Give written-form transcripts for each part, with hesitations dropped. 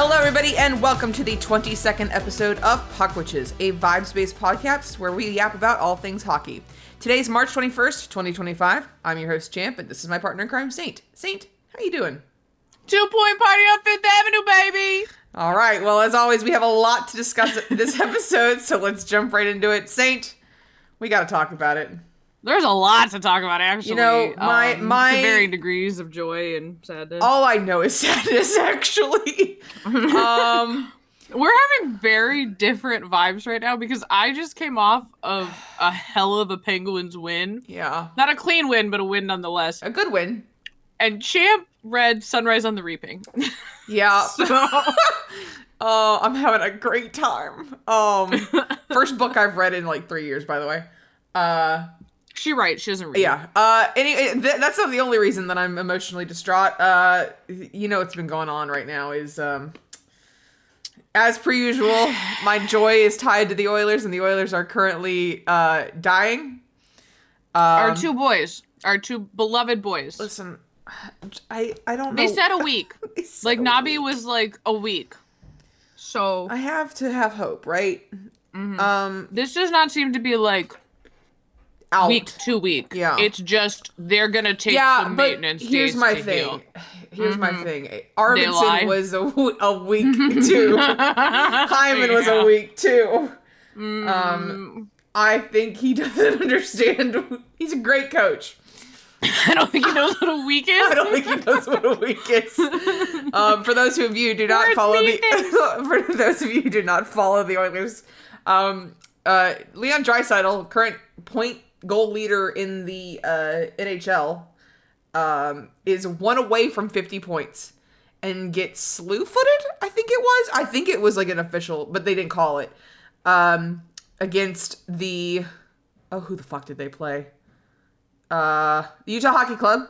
Hello, everybody, and welcome to the 22nd episode of Puck Witches, a vibes-based podcast where we yap about all things hockey. Today's March 21st, 2025. I'm your host, Champ, and this is my partner in crime, Saint. Saint, how you doing? 2-point party on 5th Avenue, baby! All right, well, as always, we have a lot to discuss this episode, so let's jump right into it. Saint, we gotta talk about it. There's a lot to talk about, actually. You know, my to varying degrees of joy and sadness. All I know is sadness, actually. We're having very different vibes right now because I just came off of a hell of a Penguins win. Yeah. Not a clean win, but a win nonetheless. A good win. And Champ read Sunrise on the Reaping. Yeah. So... Oh, I'm having a great time. First book I've read in like 3 years, by the way. She writes. She doesn't read. Yeah. Anyway, that's not the only reason that I'm emotionally distraught. You know what's been going on right now is, as per usual, my joy is tied to the Oilers, and the Oilers are currently dying. Our two boys. Our two beloved boys. Listen, I don't know. They said a week. Like, Nabi was like a week. So I have to have hope, right? Mm-hmm. This does not seem to be like out. Week to week. Yeah. It's just they're gonna take some maintenance days. Here's my to thing. heal. Here's my thing. Arvidsson was a week too. Hyman was a week too. I think he doesn't understand. He's a great coach. I don't think he knows what a week is. I don't think he knows what a week is. For those of you who do not follow the Oilers, Leon Draisaitl, current point goal leader in the NHL, is one away from 50 points and gets slew-footed. I think it was like an official, but they didn't call it. Against the who the fuck did they play? The Utah Hockey Club.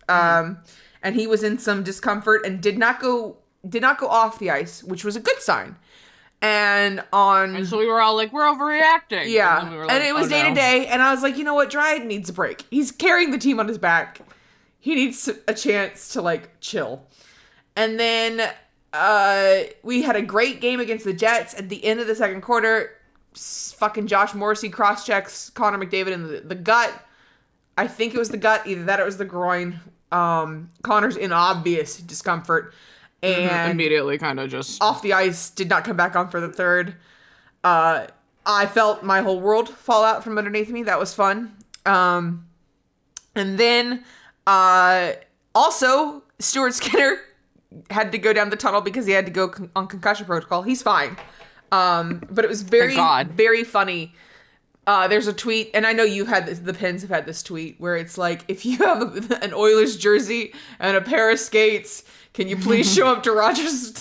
And he was in some discomfort and did not go off the ice, which was a good sign. And so we were all like, we're overreacting. Yeah. And, and it was day to day. And I was like, you know what? Dryden needs a break. He's carrying the team on his back. He needs a chance to like chill. And then we had a great game against the Jets at the end of the second quarter. Fucking Josh Morrissey cross-checks Connor McDavid in the gut. I think it was the gut. Either that or it was the groin. Connor's in obvious discomfort. And immediately kind of just off the ice, did not come back on for the third. I felt my whole world fall out from underneath me. That was fun. And then also Stuart Skinner had to go down the tunnel because he had to go on concussion protocol. He's fine. But it was very, very funny. There's a tweet, and I know you had this, the Pens have had this tweet where it's like, if you have an Oilers jersey and a pair of skates, can you please show up to Rogers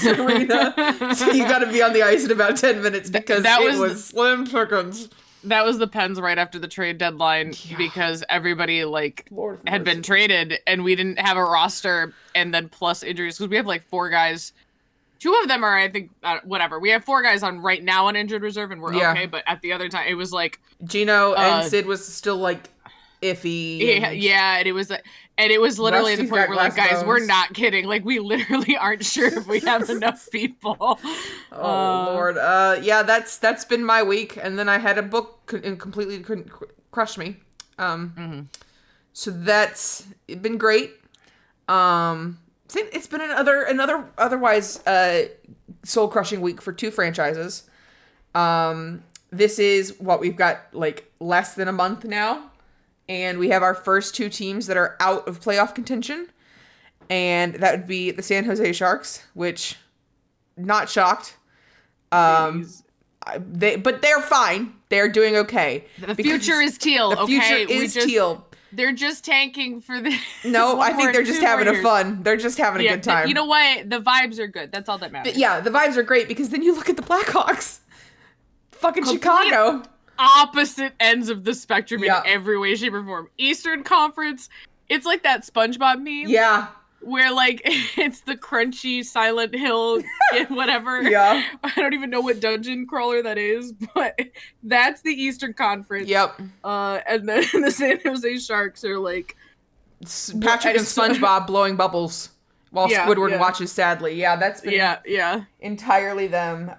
Arena? So you got to be on the ice in about 10 minutes because it was slim pickings. That was the Pens right after the trade deadline because everybody had been traded and we didn't have a roster and then plus injuries because we have like 4 guys. 2 of them are, I think, whatever. We have 4 guys on right now on injured reserve and we're okay. But at the other time, it was like Gino and Sid was still like iffy. And it was literally the point where like, guys, we're not kidding. Like we literally aren't sure if we have enough people. Lord. That's been my week. And then I had a book completely crushed me. So that's been great. It's been another otherwise soul-crushing week for 2 franchises. This is what we've got like less than a month now, and we have our first 2 teams that are out of playoff contention, and that would be the San Jose Sharks, which not shocked. But they're fine. They're doing okay. The future is teal. The future is teal. They're just tanking for the... No, I think they're just having a fun. They're just having a good time. You know what? The vibes are good. That's all that matters. But yeah, the vibes are great because then you look at the Blackhawks. Fucking Chicago. Opposite ends of the spectrum in every way, shape, or form. Eastern Conference, it's like that SpongeBob meme. Yeah. Where, like, it's the crunchy Silent Hill, whatever. Yeah. I don't even know what dungeon crawler that is, but that's the Eastern Conference. Yep. And then the San Jose Sharks are, like... Patrick and SpongeBob blowing bubbles while Yeah, Squidward yeah. watches sadly. Yeah, that's been Yeah. entirely them.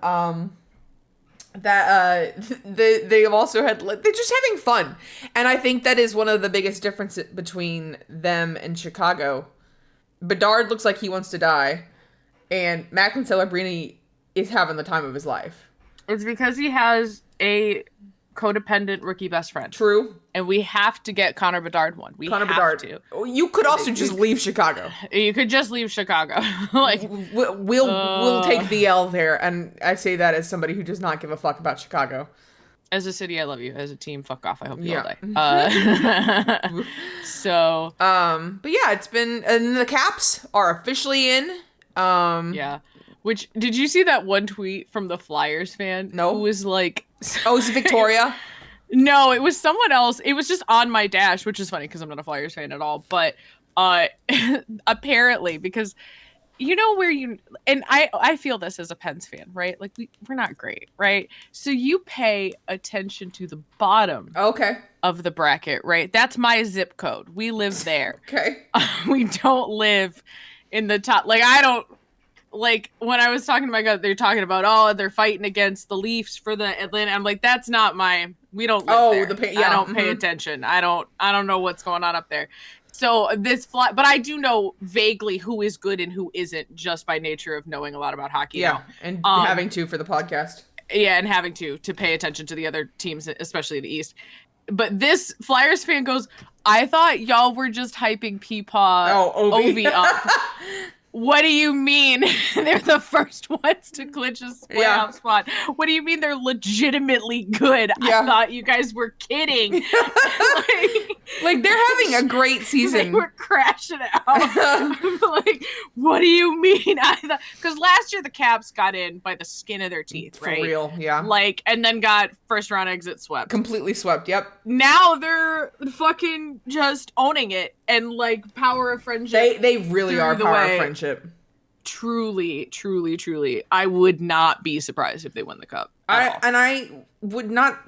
They've also had, they're just having fun, and I think that is one of the biggest differences between them and Chicago. Bedard looks like he wants to die, and Macklin Celebrini is having the time of his life. It's because he has a codependent rookie best friend. True. And we have to get Connor Bedard one. Connor Bedard. To. You could also just leave Chicago. You could just leave Chicago. Like we'll take the L there, and I say that as somebody who does not give a fuck about Chicago. As a city, I love you. As a team, fuck off. I hope you all die. But yeah, it's been, and the Caps are officially in. Yeah. Which, did you see that one tweet from the Flyers fan? No. Who was like... Oh, is it Victoria? No, it was someone else. It was just on my dash, which is funny because I'm not a Flyers fan at all. But apparently, because you know where you... And I feel this as a Pens fan, right? Like, we're not great, right? So you pay attention to the bottom of the bracket, right? That's my zip code. We live there. Okay. We don't live in the top. Like, I don't... Like, when I was talking to my guy, they're talking about, they're fighting against the Leafs for the Atlanta. I'm like, that's not we don't live there. I don't pay attention. I don't know what's going on up there. So but I do know vaguely who is good and who isn't, just by nature of knowing a lot about hockey. Yeah, now. And having to for the podcast. Yeah, and having to pay attention to the other teams, especially the East. But this Flyers fan goes, I thought y'all were just hyping Peepaw Ovi up. What do you mean they're the first ones to clinch a playoff spot? What do you mean they're legitimately good? Yeah. I thought you guys were kidding. like they're having a great season. They were crashing out. I'm like, what do you mean? Because last year the Caps got in by the skin of their teeth, right? For real, yeah. Like, and then got first round exit swept. Completely swept, yep. Now they're fucking just owning it. And like power of friendship. They really are power of friendship. Truly, truly, truly. I would not be surprised if they win the cup. I would not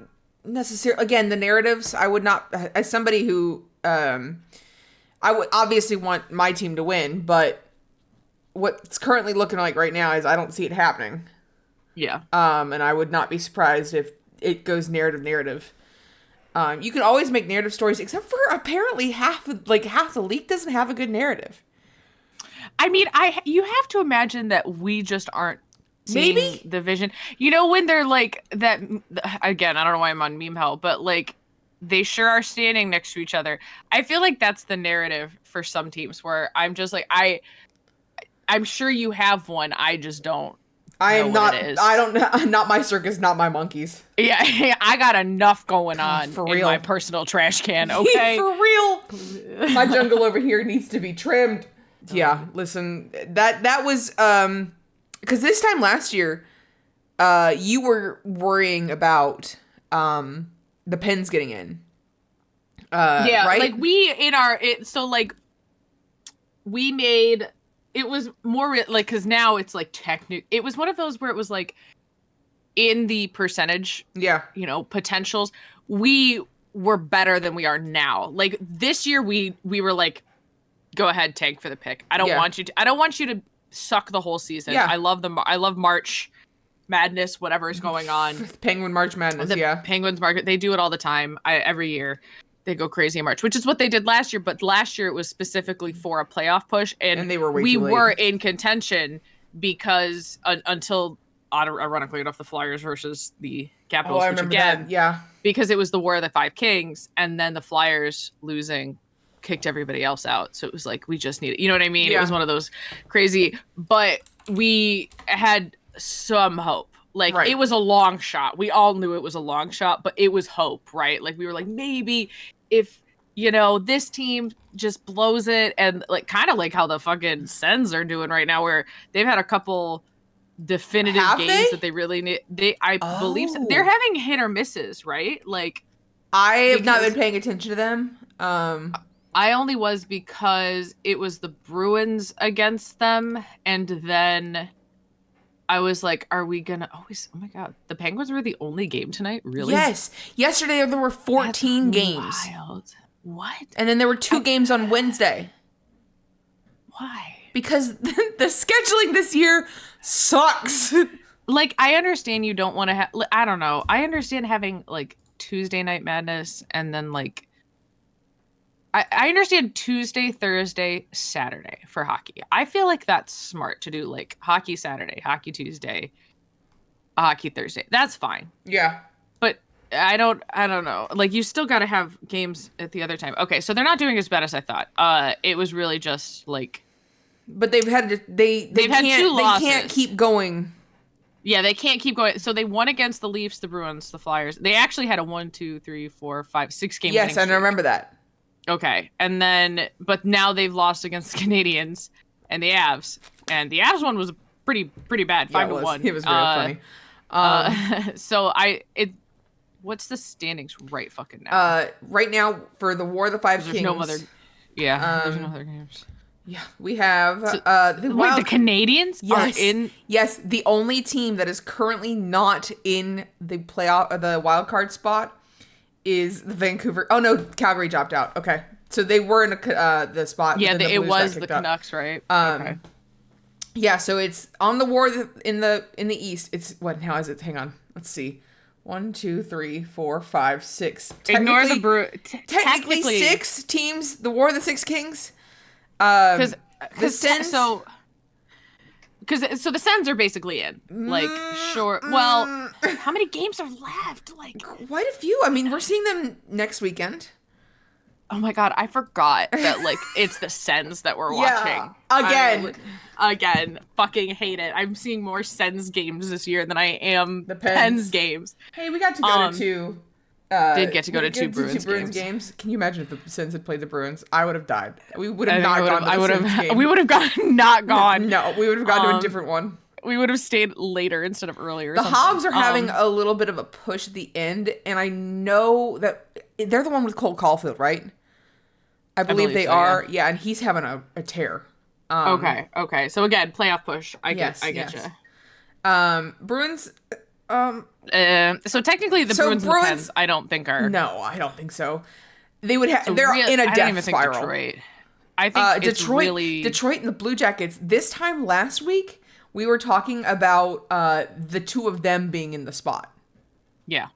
necessarily, again, the narratives, I would not, as somebody who, I would obviously want my team to win, but what's currently looking like right now is I don't see it happening. Yeah. And I would not be surprised if it goes narrative. You can always make narrative stories, except for apparently half the league doesn't have a good narrative. I mean, you have to imagine that we just aren't seeing the vision. You know, when they're like that, again, I don't know why I'm on meme hell, but like they sure are standing next to each other. I feel like that's the narrative for some teams where I'm just like, I'm sure you have one. I just don't. Not my circus, not my monkeys. Yeah, I got enough going on in my personal trash can, okay? For real. My jungle over here needs to be trimmed. Yeah, listen, that was, because this time last year, you were worrying about, the Pens getting in. Yeah, right? Like we made... It was more like, because now it's like it was one of those where it was like in the percentage, potentials, we were better than we are now. Like this year, we were like, go ahead, tank for the pick. I don't want you to suck the whole season. Yeah. I love March Madness, whatever is going on. Penguin March Madness, Penguins market. They do it all the time. Every year. They go crazy in March, which is what they did last year. But last year it was specifically for a playoff push, and they were we were in contention because until ironically enough, the Flyers versus the Capitals, which again, because it was the War of the Five Kings, and then the Flyers losing kicked everybody else out. So it was like we just needed, you know what I mean? Yeah. It was one of those crazy, but we had some hope. Like, It was a long shot. We all knew it was a long shot, but it was hope, right? Like, we were like, maybe if, this team just blows it, and like kind of like how the fucking Sens are doing right now, where they've had a couple definitive games that they really need. I believe so. They're having hit or misses, right? Like, I have not been paying attention to them. I only was because it was the Bruins against them, and then I was like, are we gonna always... Oh my God. The Penguins were the only game tonight? Really? Yes. Yesterday there were 14 games. Wild. What? And then there were 2 games on Wednesday. Why? because the scheduling this year sucks. Like, I understand you don't want to have, I don't know. I understand having like Tuesday Night Madness and then like, I understand Tuesday, Thursday, Saturday for hockey. I feel like that's smart to do like hockey Saturday, hockey Tuesday, hockey Thursday. That's fine. Yeah. But I don't know. Like, you still got to have games at the other time. Okay, so they're not doing as bad as I thought. It was really just like, but they've had to, they've had 2 losses. They can't keep going. Yeah, they can't keep going. So they won against the Leafs, the Bruins, the Flyers. They actually had a 1, 2, 3, 4, 5, 6 game. Yes, I remember that. Okay, and then, but now they've lost against the Canadians and the Avs, and the Avs one was pretty bad, 5-1. It was really funny. So what's the standings right fucking now? Right now for the War of the Five Kings. There's no other. Yeah, there's no other games. Yeah, we have the Canadians are in. Yes, the only team that is currently not in the playoff, the wild card spot, is the Vancouver. Oh no, Calgary dropped out. Okay, so they were in the spot. Yeah, it was the Canucks, right? Okay. Yeah, so it's on the War in the East. It's what now is it? Hang on, let's see. 1, 2, 3, 4, 5, 6. Ignore the technically 6 teams. The War of the Six Kings. Because the Sens are basically in. Like, sure. Well, how many games are left? Like, quite a few. I mean, we're seeing them next weekend. Oh my god, I forgot that like it's the Sens that we're watching. Again, fucking hate it. I'm seeing more Sens games this year than I am the Pens games. Hey, we got to go to 2. Did get to go to 2 Bruins games. Can you imagine if the Sens had played the Bruins? I would have died. We would have not gone to the Sens game. We would have not gone. No, we would have gone to a different one. We would have stayed later instead of earlier. The Hobbs are having a little bit of a push at the end, and I know that they're the one with Cole Caulfield, right? I believe they are. Yeah, and he's having a tear. Okay. So again, playoff push. I get you. Bruins. So technically, the Bruins and the Pens, I don't think are. No, I don't think so. They would have. They're in a death spiral. I think Detroit and the Blue Jackets. This time last week, we were talking about the 2 of them being in the spot. Yeah.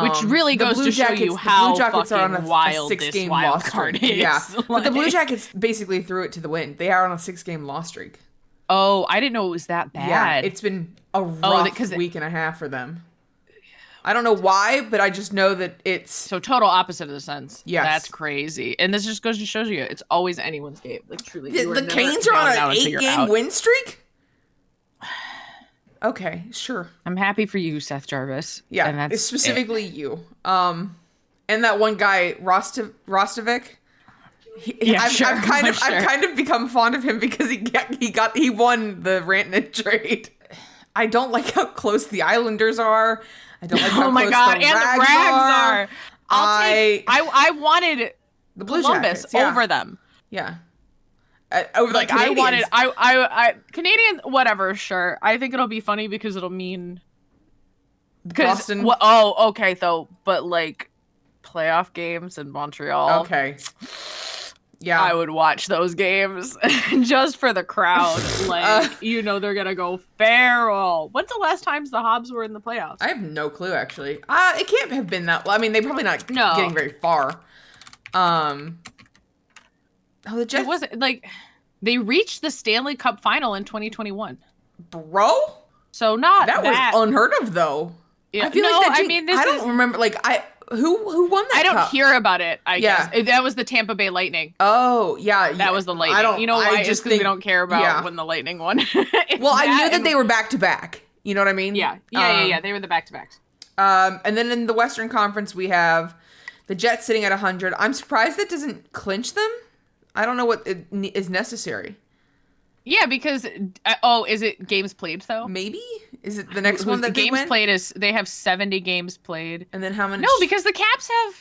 Which really goes to show you how fucking wild this 6-game wild card is. Yeah, but the Blue Jackets basically threw it to the wind. They are on a 6-game loss streak. Oh, I didn't know it was that bad. Yeah, it's been a rough week and a half for them. I don't know why, but I just know that it's... So total opposite of the Sens. Yes. That's crazy. And this just goes to show you, it's always anyone's game. Like, truly. The Canes are on an 8-game win streak? Okay, sure. I'm happy for you, Seth Jarvis. Yeah, and that's specifically you. And that one guy, Rostovic. I've kind of become fond of him because he won the Rantanen trade. I don't like how close the Islanders are. I don't like how close the Rags are. I wanted the Blue Columbus Jackets, over them. Yeah. Over like I wanted I Canadian whatever, sure. I think it'll be funny because it'll mean Boston. Okay though, but like playoff games in Montreal. Okay. Yeah. I would watch those games just for the crowd. Like they're gonna go feral. When's the last times the Hobbs were in the playoffs? I have no clue actually. It can't have been that. I mean, they probably not getting very far. The Jets. It wasn't like they reached the Stanley Cup final in 2021. Bro? So not that was unheard of though. Yeah. I feel like that I don't remember who won that I don't cup? Hear about it, I guess. That was the Tampa Bay Lightning. Oh, yeah. That was the Lightning. I just think we don't care about when the Lightning won. Well, I knew that they were back to back. You know what I mean? Yeah. They were the back-to-backs. And then in the Western Conference, we have the Jets sitting at 100. I'm surprised that doesn't clinch them. I don't know what is necessary. Yeah, because is it games played though? Maybe is it the next one that games played is they have 70 games played, and then how many? No, because the Caps have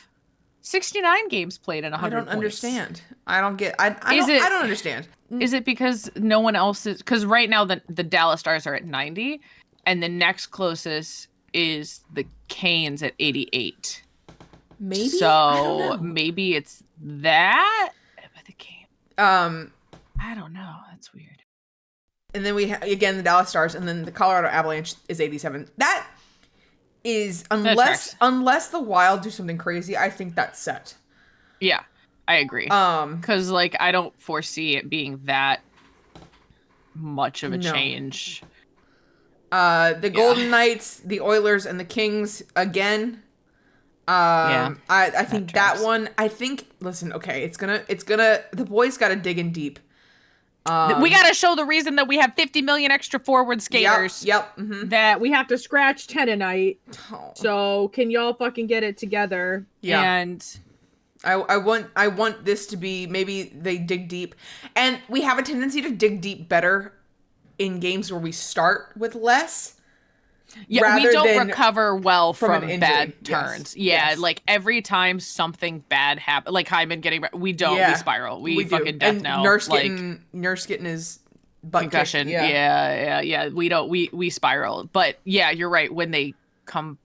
69 games played in 100. I don't understand. I don't get. I don't understand. Is it because no one else is? Because right now the Dallas Stars are at 90, and the next closest is the Canes at 88. Maybe. So maybe it's that. But the Canes. I don't know. That's weird. And then we again the Dallas Stars, and then the Colorado Avalanche is 87. That is unless the Wild do something crazy, I think that's set. Yeah, I agree. Because like I don't foresee it being that much of a change. The Golden Knights, the Oilers, and the Kings again. I think that one. I think. Listen, okay, it's gonna. The boys got to dig in deep. We got to show the reason that we have 50 million extra forward skaters. Yep. Mm-hmm. That we have to scratch tendonite. Oh. So can y'all fucking get it together? Yeah. And I want this to be, maybe they dig deep, and we have a tendency to dig deep better in games where we start with less. Yeah, we don't recover well from bad turns. Yes. Yeah, like every time something bad happens, like Hyman getting, we spiral. We fucking death now. Nurse getting his butt concussion. Kicked. Yeah. We spiral. But yeah, you're right. When they come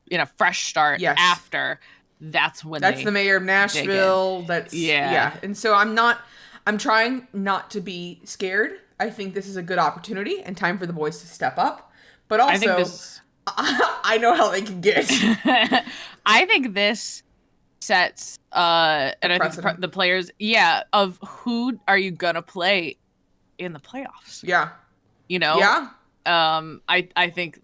in a fresh start after, that's when the mayor of Nashville. And so I'm trying not to be scared. I think this is a good opportunity and time for the boys to step up. But also, I know how they can get. I think this sets, and I think the players, of who are you gonna play in the playoffs? Yeah, you know, I think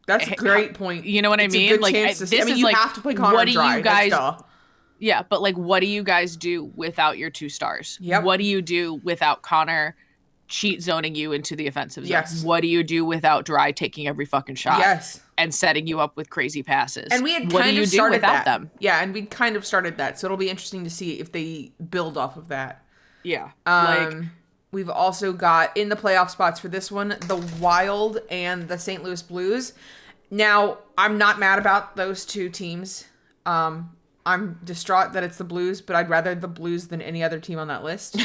that's a great point. You know what I mean? Like this is you like, have to play Connor what do dry. You guys? Yeah, but like, what do you guys do without your two stars? Yep. What do you do without Connor cheat zoning you into the offensive zone? Yes. What do you do without Dry taking every fucking shot? Yes. And setting you up with crazy passes? And we had what kind do you of do started without that. them? Yeah, and we kind of started that. So it'll be interesting to see if they build off of that. Yeah. We've also got in the playoff spots for this one, the Wild and the St. Louis Blues. Now, I'm not mad about those two teams. I'm distraught that it's the Blues, but I'd rather the Blues than any other team on that list.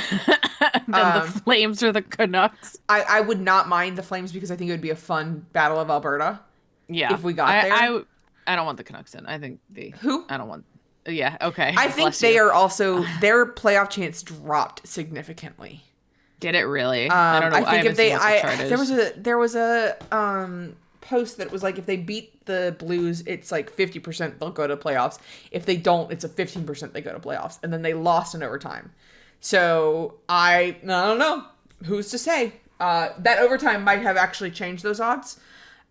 Than the Flames or the Canucks. I would not mind the Flames because I think it would be a fun Battle of Alberta. Yeah. If we got there. I don't want the Canucks in. I think Who? I don't want. Yeah, okay. I think they are also, their playoff chance dropped significantly. Did it really? I don't know. I think there was a post that was like, if they beat the Blues, it's like 50% they'll go to playoffs. If they don't, it's a 15% they go to playoffs. And then they lost in overtime. So I don't know. Who's to say? That overtime might have actually changed those odds.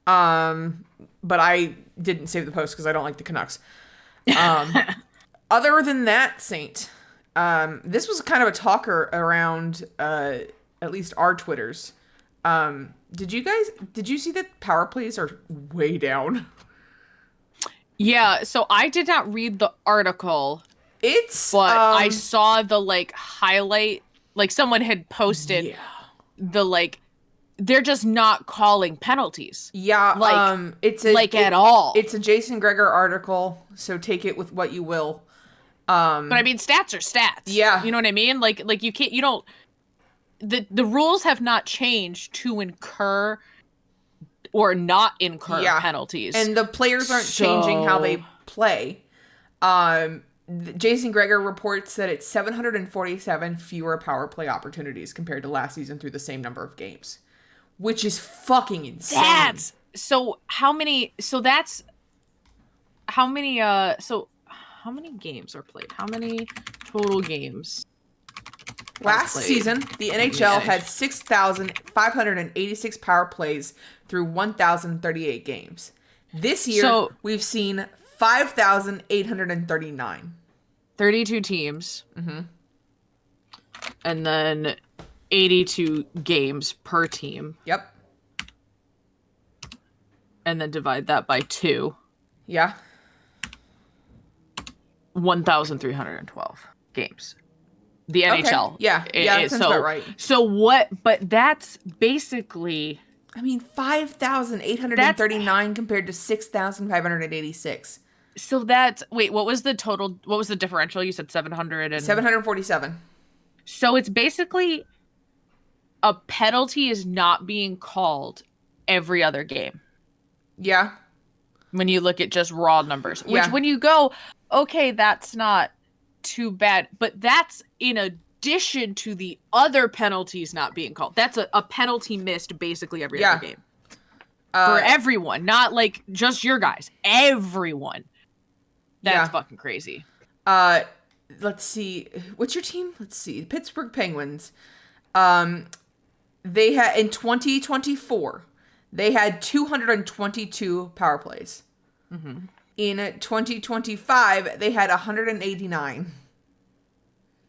But I didn't save the post because I don't like the Canucks. Other than that, Saint, this was kind of a talker around at least our Twitters. Did you see that power plays are way down? Yeah, so I did not read the article. But I saw the like highlight, like someone had posted the like, they're just not calling penalties. Yeah, like it's at all. It's a Jason Gregor article, so take it with what you will. But I mean, stats are stats. Yeah, you know what I mean. Like you can't, you don't. The rules have not changed to incur or not incur penalties, and the players aren't changing how they play. Jason Gregor reports that it's 747 fewer power play opportunities compared to last season through the same number of games, which is fucking insane. So how many games are played? How many total games? Last season, the NHL had 6,586 power plays through 1,038 games. This year, we've seen 5,839. 32 teams. Mm-hmm. And then 82 games per team. Yep. And then divide that by 2. Yeah. 1,312 games. The NHL. Okay. Yeah. That sounds about right. So what, but that's basically... I mean, 5,839 compared to 6,586. So that's, wait, what was the total, what was the differential? You said 747. So it's basically a penalty is not being called every other game. Yeah. When you look at just raw numbers, which when you go, okay, that's not too bad, but that's in a addition to the other penalties not being called. That's a penalty missed basically every other game. For everyone, not like just your guys. Everyone. That's fucking crazy. Let's see. What's your team? Let's see. Pittsburgh Penguins. They had in 2024, they had 222 power plays. Mm-hmm. In 2025, they had 189.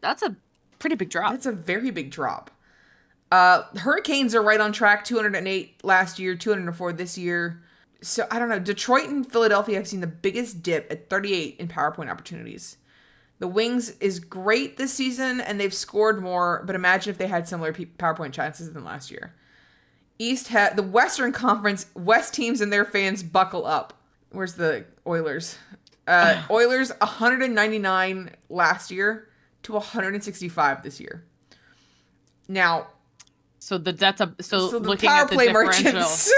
That's a pretty big drop. That's a very big drop. Hurricanes are right on track. 208 last year, 204 this year. So I don't know. Detroit and Philadelphia have seen the biggest dip at 38 in PowerPoint opportunities. The Wings is great this season, and they've scored more, but imagine if they had similar PowerPoint chances than last year. The Western Conference, West teams and their fans buckle up. Where's the Oilers? Oilers, 199 last year to 165 this year. Now, so the looking power at the play differential, merchants.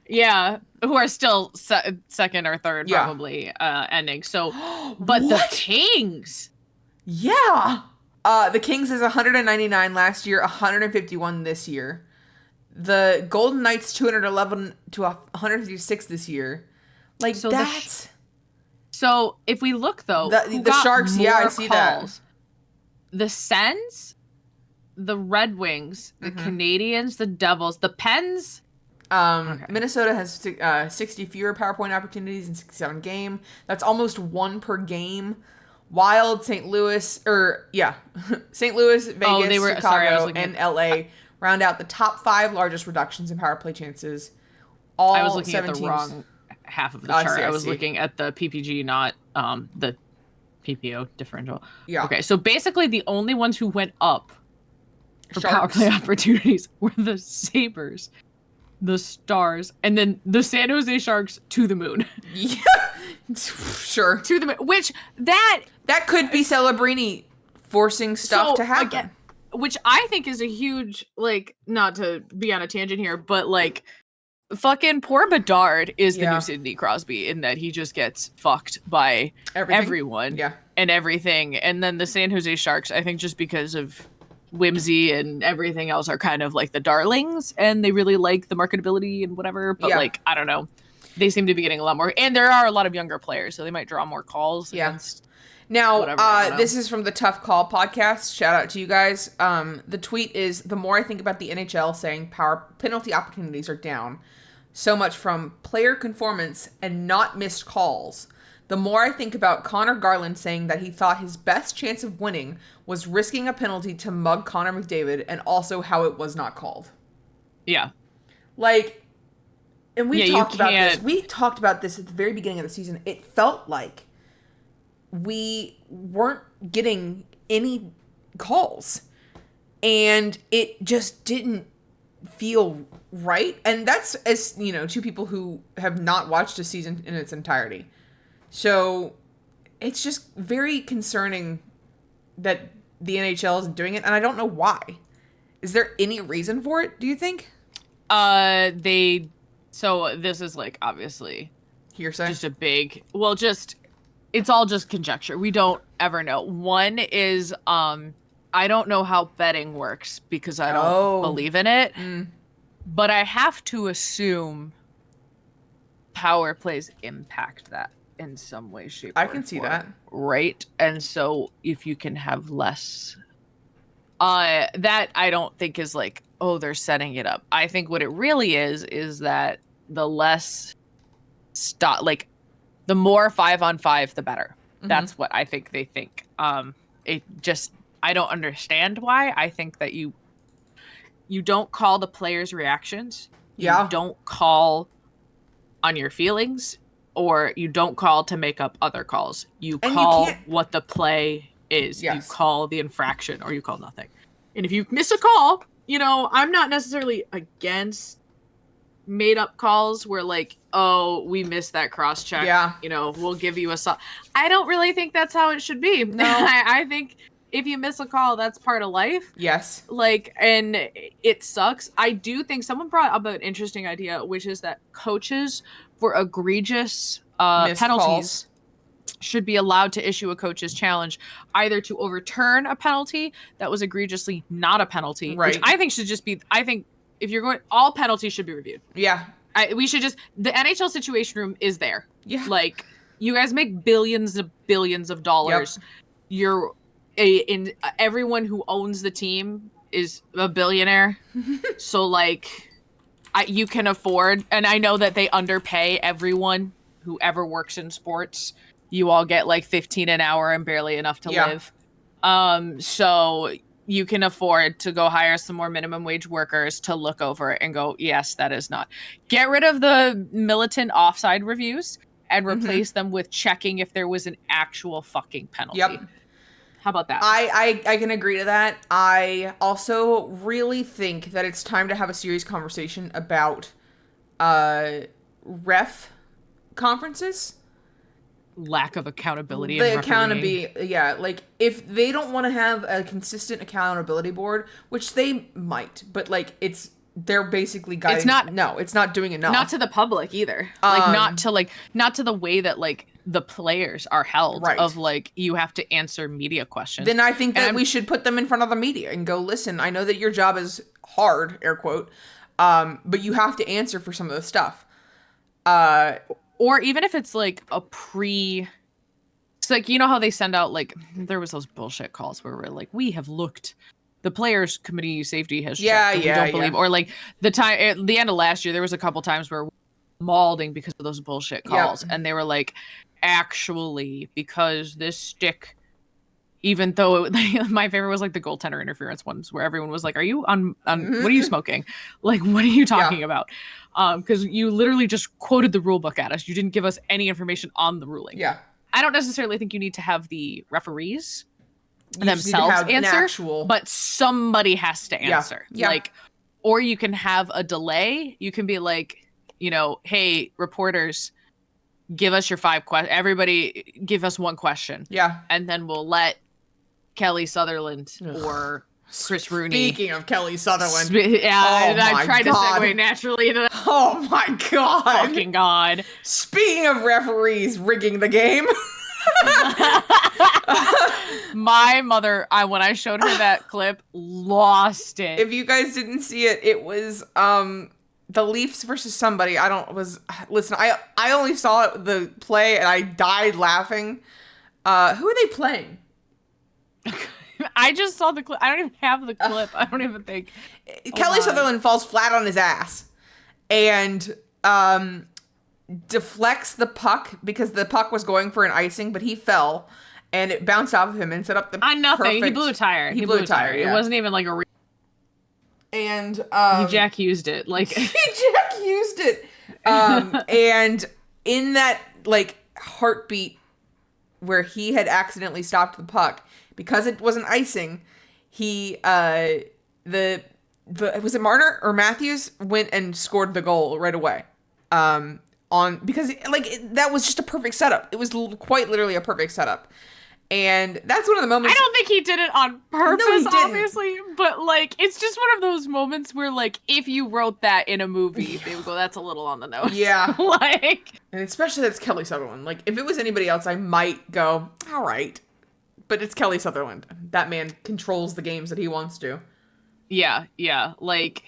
Yeah, who are still second or third probably ending. So, but the Kings. Yeah. The Kings is 199 last year, 151 this year. The Golden Knights 211 to 156 this year. Like, so that's... So if we look though, the Sharks, I see calls? The Sens, the Red Wings, the Canadians, the Devils, the Pens. Minnesota has 60 fewer PowerPoint opportunities in 67 game. That's almost one per game. Wild, St. Louis, St. Louis, Vegas, Chicago, and LA round out the top 5 largest reductions in power play chances. I was looking at the wrong half of the chart. I was looking at the PPG, not the PPO differential. Yeah. Okay, so basically the only ones who went up for power play opportunities were the Sabres, the Stars, and then the San Jose Sharks to the moon. Yeah, sure. To the moon, which that could be Celebrini forcing stuff to happen. Again, which I think is a huge, like, not to be on a tangent here, but like, fucking poor Bedard is the new Sidney Crosby in that he just gets fucked by everyone and everything. And then the San Jose Sharks, I think just because of whimsy and everything else, are kind of like the darlings, and they really like the marketability and whatever. But like, I don't know. They seem to be getting a lot more, and there are a lot of younger players, so they might draw more calls against. Now, this is from the Tough Call podcast. Shout out to you guys. The tweet is, the more I think about the NHL saying power penalty opportunities are down so much from player conformance and not missed calls, the more I think about Connor Garland saying that he thought his best chance of winning was risking a penalty to mug Connor McDavid, and also how it was not called. Yeah. Like, and we talked about this. We talked about this at the very beginning of the season. It felt like we weren't getting any calls, and it just didn't feel right. And that's, as you know, two people who have not watched a season in its entirety. So it's just very concerning that the NHL isn't doing it, and I don't know why. Is there any reason for it, do you think? So this is like obviously hearsay. Just a big, it's all just conjecture. We don't ever know. One is, I don't know how betting works because I don't believe in it. But I have to assume power plays impact that in some way, shape, I can see that. Right? And so if you can have less, that I don't think is like, oh, they're setting it up. I think what it really is that the less the more 5-on-5, the better. Mm-hmm. That's what I think they think. I don't understand why. I think that you don't call the players' reactions. You don't call on your feelings, or you don't call to make up other calls. You call what the play is. Yes. You call the infraction, or you call nothing. And if you miss a call, I'm not necessarily against made up calls where like, oh, we missed that cross check. Yeah. We'll give you a I don't really think that's how it should be. No. I think if you miss a call, that's part of life. Yes. Like, and it sucks. I do think someone brought up an interesting idea, which is that coaches for egregious penalties should be allowed to issue a coach's challenge either to overturn a penalty that was egregiously not a penalty, right. which I think should just be, I think if you're going, all penalties should be reviewed. Yeah. We should just, the NHL Situation Room is there. Yeah. Like, you guys make billions of dollars. Yep. Everyone who owns the team is a billionaire. So, like, you can afford, and I know that they underpay everyone who ever works in sports. You all get like $15 an hour and barely enough to live. So you can afford to go hire some more minimum wage workers to look over it and go, yes, that is not. Get rid of the militant offside reviews and replace them with checking if there was an actual fucking penalty. Yep. How about that? I can agree to that. I also really think that it's time to have a serious conversation about ref conferences. Lack of accountability. The accountability, yeah. Like, if they don't want to have a consistent accountability board, which they might, but like, they're basically guiding. It's not doing enough. Not to the public either. Like, not to the way that like the players are held. Right. Of like, you have to answer media questions. Then I think that we should put them in front of the media and go, listen, I know that your job is hard, air quote, but you have to answer for some of the stuff. Or even if it's like it's like, you know how they send out, like, there was those bullshit calls where we're like, we have looked, the players committee safety has checked, we don't believe. Or like at the end of last year, there was a couple times where we were mauling because of those bullshit calls. And they were like, actually, because this stick, even though my favorite was like the goaltender interference ones where everyone was like, are you on what are you smoking? Like, what are you talking about? Because you literally just quoted the rule book at us. You didn't give us any information on the ruling. Yeah. I don't necessarily think you need to have the referees themselves answer, but somebody has to answer. Yeah. Like, or you can have a delay. You can be like, hey, reporters, give us your 5 questions. Everybody give us 1 question. Yeah. And then we'll let Kelly Sutherland or Chris Rooney. Speaking of Kelly Sutherland. I tried to segue naturally into that. Oh my God. Fucking God. Speaking of referees rigging the game. My mother, when I showed her that clip, lost it. If you guys didn't see it, it was the Leafs versus somebody. Listen, I only saw the play and I died laughing. Who are they playing? I just saw the clip. I don't even have the clip. I don't even think. Kelly Sutherland falls flat on his ass and deflects the puck because the puck was going for an icing, but he fell and it bounced off of him and set up the on nothing. He blew a tire. He blew a tire. Yeah. It wasn't even like a. And he Jack used it. Like he Jack used it. And in that like heartbeat where he had accidentally stopped the puck because it wasn't icing, he was it Marner or Matthews went and scored the goal right away. Because that was just a perfect setup. It was quite literally a perfect setup. And that's one of the moments. I don't think he did it on purpose, no, he didn't. Obviously, but like it's just one of those moments where like if you wrote that in a movie, they would go, "That's a little on the nose." Yeah, like, and especially that's Kelly Sutherland. Like if it was anybody else, I might go, "All right," but it's Kelly Sutherland. That man controls the games that he wants to. Yeah, like.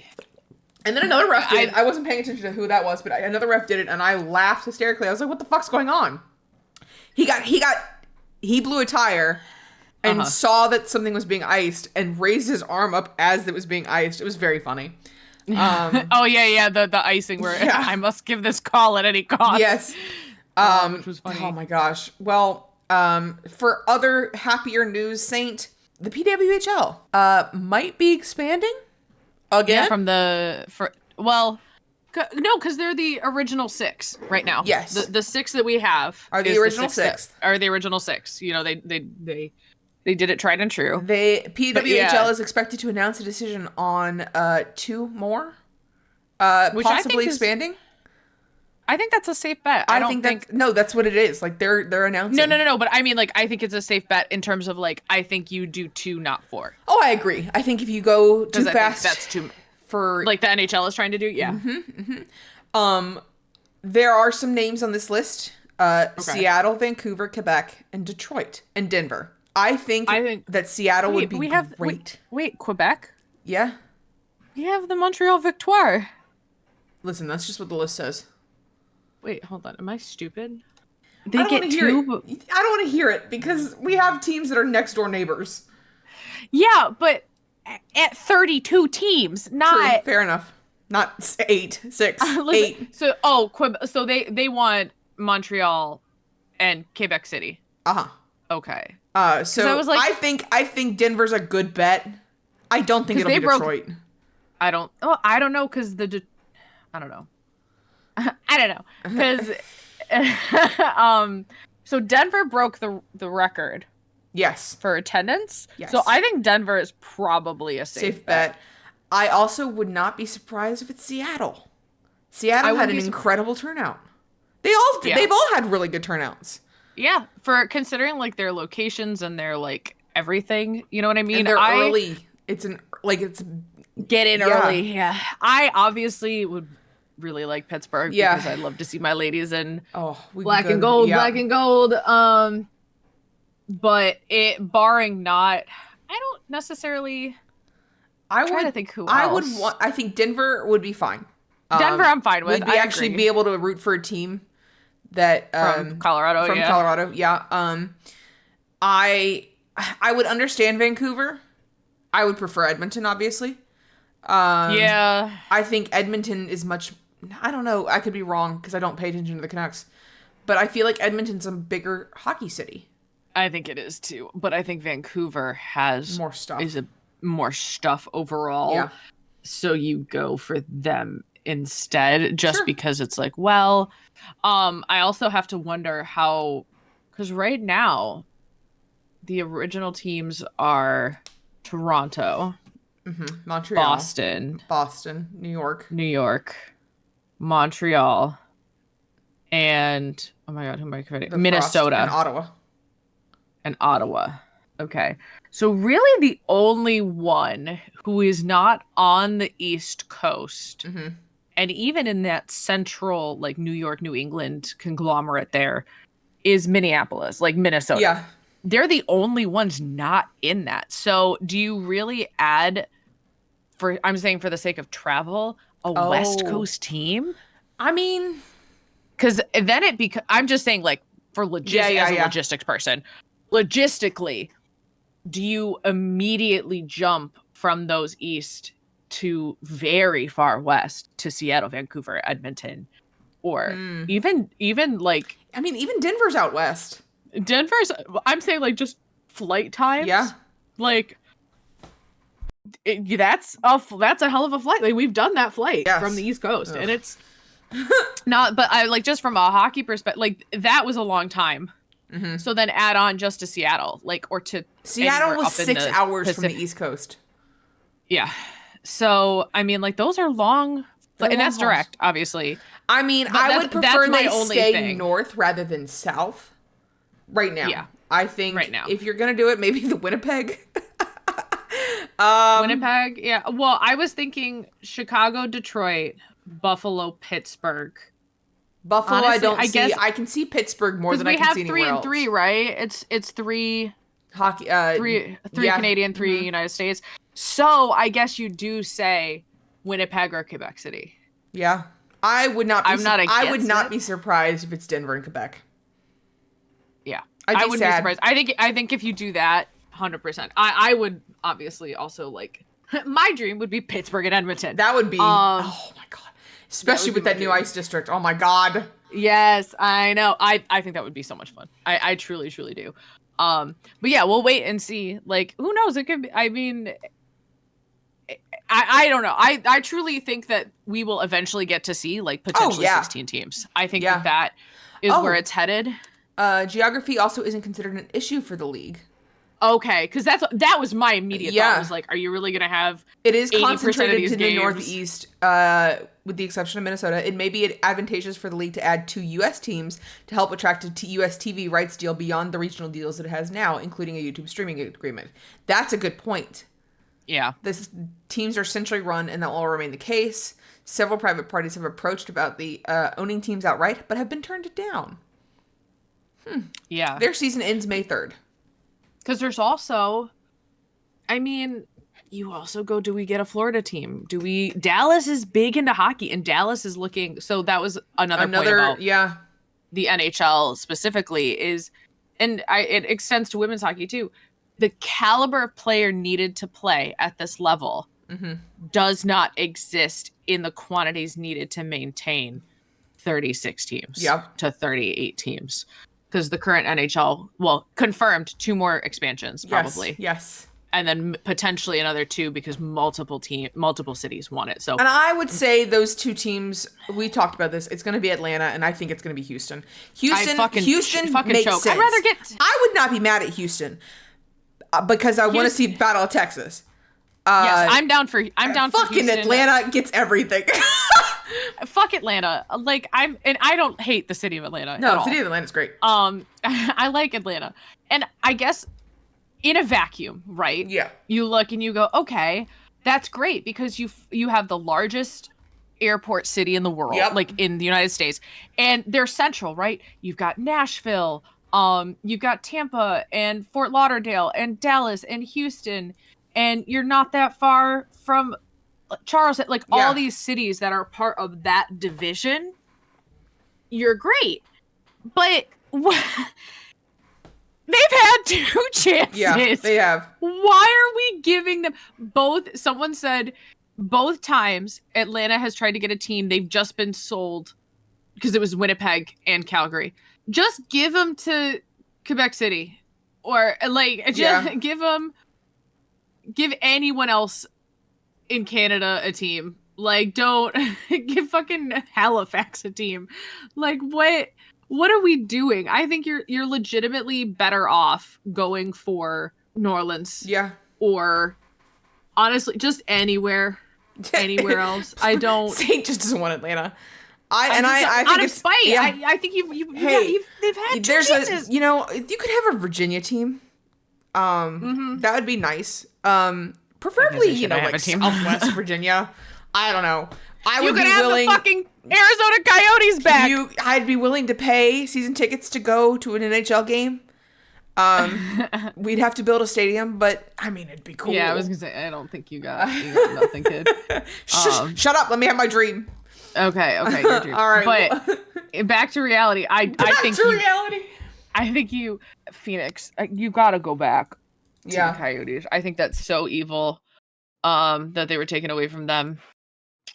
And then another ref did it. I wasn't paying attention to who that was, but another ref did it, and I laughed hysterically. I was like, "What the fuck's going on?" He blew a tire and saw that something was being iced and raised his arm up as it was being iced. It was very funny. Oh yeah, the icing where I must give this call at any cost. Yes. Which was funny. Oh my gosh. Well, for other happier news, Saint, the PWHL might be expanding again. Yeah, no, because they're the original 6 right now. Yes. The 6 that we have are the original 6. Are the original 6. They did it tried and true. PWHL is expected to announce a decision on 2 more, which possibly expanding. I think that's a safe bet. I don't think no, that's what it is. Like they're announcing. No. But I mean, like, I think it's a safe bet in terms of like, I think you do 2, not 4. Oh, I agree. I think if you go too fast, that's too. For like the NHL is trying to do, yeah. There are some names on this list Seattle, Vancouver, Quebec, and Detroit, and Denver. I think that Seattle would be great. Wait, Quebec? Yeah. We have the Montreal Victoire. Listen, that's just what the list says. Wait, hold on. Am I stupid? I don't want to hear it because we have teams that are next door neighbors. Yeah, but at 32 teams, not... True, fair enough. Not 8, 6, 8. So they want Montreal and Quebec City. Uh-huh. Okay. So I was like, I think Denver's a good bet. I don't think it'll be Detroit. I don't know because I don't know. I don't know because so Denver broke the record. Yes. For attendance. Yes. So I think Denver is probably a safe bet. I also would not be surprised if it's Seattle. Seattle had an incredible turnout. They've all had really good turnouts. Yeah, for considering like their locations and their like everything, you know what I mean? And they're early. It's get in early. Yeah. I obviously would really like Pittsburgh because I'd love to see my ladies in black and gold. But barring not, I don't necessarily. I'm trying to think who else. I think Denver would be fine. Denver, I'm fine with. We'd actually be able to root for a team that from Colorado. Colorado, yeah. I would understand Vancouver. I would prefer Edmonton, obviously. I think Edmonton is much. I don't know. I could be wrong because I don't pay attention to the Canucks, but I feel like Edmonton's a bigger hockey city. I think it is too, but I think Vancouver has more stuff. More stuff overall. Yeah. So you go for them instead, just because it's like, well, I also have to wonder how, because right now, the original teams are Toronto, Montreal, Boston, New York, Montreal, and oh my God, who am I forgetting? Minnesota and Ottawa. Okay. So really the only one who is not on the East Coast, and even in that central, like New York, New England conglomerate there, is Minneapolis, like Minnesota. Yeah. They're the only ones not in that. So do you really add, I'm saying for the sake of travel, a West Coast team? I mean... Because then I'm just saying, like, for logistics person, logistically, do you immediately jump from those east to very far west to Seattle, Vancouver, Edmonton, or even like... I mean, even Denver's out west. I'm saying, like, just flight times. Yeah. Like, that's a hell of a flight. Like, we've done that flight from the East Coast, and it's not, but I like, just from a hockey perspective, like, that was a long time. So then add on just to Seattle, like, or to Seattle was 6 hours from the East Coast. Yeah. So, I mean, like, those are long, and that's direct, obviously. I mean, I would prefer they stay north rather than south right now. Yeah. I think if you're going to do it, maybe the Winnipeg. Winnipeg, yeah. Well, I was thinking Chicago, Detroit, Buffalo, Pittsburgh. Buffalo, honestly, I can see Pittsburgh more than I can see anywhere else. Because we have 3 and 3, right? It's 3 hockey, three Canadian, 3 United States. So I guess you do say Winnipeg or Quebec City. Yeah, I would not be surprised if it's Denver and Quebec. Yeah, I wouldn't be surprised. I think if you do that, 100%. I would obviously also like. My dream would be Pittsburgh and Edmonton. That would be. Oh my God. Especially with that new ice district. Oh my God. Yes, I know. I think that would be so much fun. I truly, truly do. But yeah, we'll wait and see. Like, who knows? It could be, I mean, I don't know. I truly think that we will eventually get to see like potentially 16 teams. I think that is where it's headed. Geography also isn't considered an issue for the league. Okay, because that was my immediate thought. Was like, are you really gonna have? It is concentrated to the Northeast, with the exception of Minnesota. It may be advantageous for the league to add 2 U.S. teams to help attract a U.S. TV rights deal beyond the regional deals it has now, including a YouTube streaming agreement. That's a good point. Yeah, Teams are centrally run, and that will remain the case. Several private parties have approached about the owning teams outright, but have been turned down. Yeah. Their season ends May 3rd. Because there's also, I mean, you also go, do we get a Florida team? Dallas is big into hockey, and Dallas is looking, so that was another point about the NHL specifically is, and it extends to women's hockey too, the caliber of player needed to play at this level does not exist in the quantities needed to maintain 36 teams to 38 teams. Because the current NHL, confirmed 2 more expansions, probably. Yes. And then potentially another 2 because multiple cities want it. So, and I would say those 2 teams, we talked about this, it's going to be Atlanta, and I think it's going to be Houston. Houston makes sense. I'd rather get... I would not be mad at Houston because I want to see Battle of Texas. Yes, I'm down for fucking Houston. Atlanta gets everything. Fuck Atlanta. Like, I don't hate the city of Atlanta. No, the city of Atlanta's great. I like Atlanta. And I guess in a vacuum, right? Yeah. You look and you go, okay, that's great because you have the largest airport city in the world, like in the United States, and they're central, right? You've got Nashville, you've got Tampa and Fort Lauderdale and Dallas and Houston, and you're not that far from Charleston, like all these cities that are part of that division. You're great, but they've had 2 chances. Yeah, they have. Why are we giving them both? Someone said both times Atlanta has tried to get a team. They've just been sold because it was Winnipeg and Calgary. Just give them to Quebec City, or like just give anyone else in Canada a team. Like, don't give fucking Halifax a team. Like, what are we doing? I think you're legitimately better off going for New Orleans. Yeah. Or honestly, just anywhere else. I don't. Saint just doesn't want Atlanta. I think out of spite. Yeah. I think they've had 2 chances. You could have a Virginia team. That would be nice. Preferably, like Southwest Virginia. I don't know. I would be willing. You could have the fucking Arizona Coyotes back. I'd be willing to pay season tickets to go to an NHL game. We'd have to build a stadium, but I mean, it'd be cool. Yeah, I was gonna say, I don't think you got nothing, kid. Shut up. Let me have my dream. Okay, your dream. All right. But back to reality. I think you, Phoenix, you gotta go back to the Coyotes. I think that's so evil that they were taken away from them.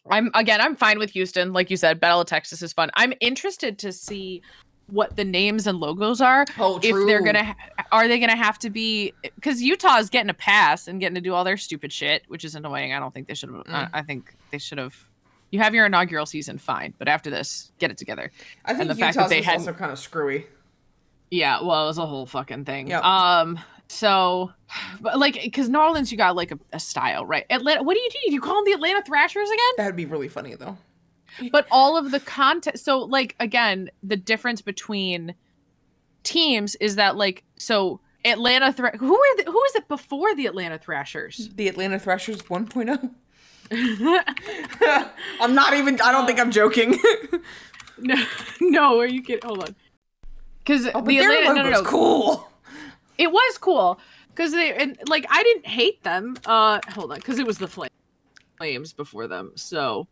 I'm fine with Houston. Like you said, Battle of Texas is fun. I'm interested to see what the names and logos are. Oh, true. If they're are they gonna have to be, because Utah is getting a pass and getting to do all their stupid shit, which is annoying. I don't think they should have. I think they should have. You have your inaugural season, fine, but after this, get it together. I think Utah's was also kind of screwy. Yeah, well, it was a whole fucking thing. Yep. So, but like, because New Orleans, you got like a style, right? Atlanta, what do you do? Do you call them the Atlanta Thrashers again? That'd be really funny though. But all of the content, so like, again, the difference between teams is that like, so Atlanta who was it before the Atlanta Thrashers? The Atlanta Thrashers 1.0. I don't think I'm joking. No, are you kidding? Hold on. Because the Atlanta logo was cool. It was cool because I didn't hate them. Hold on, because it was the Flames before them. So,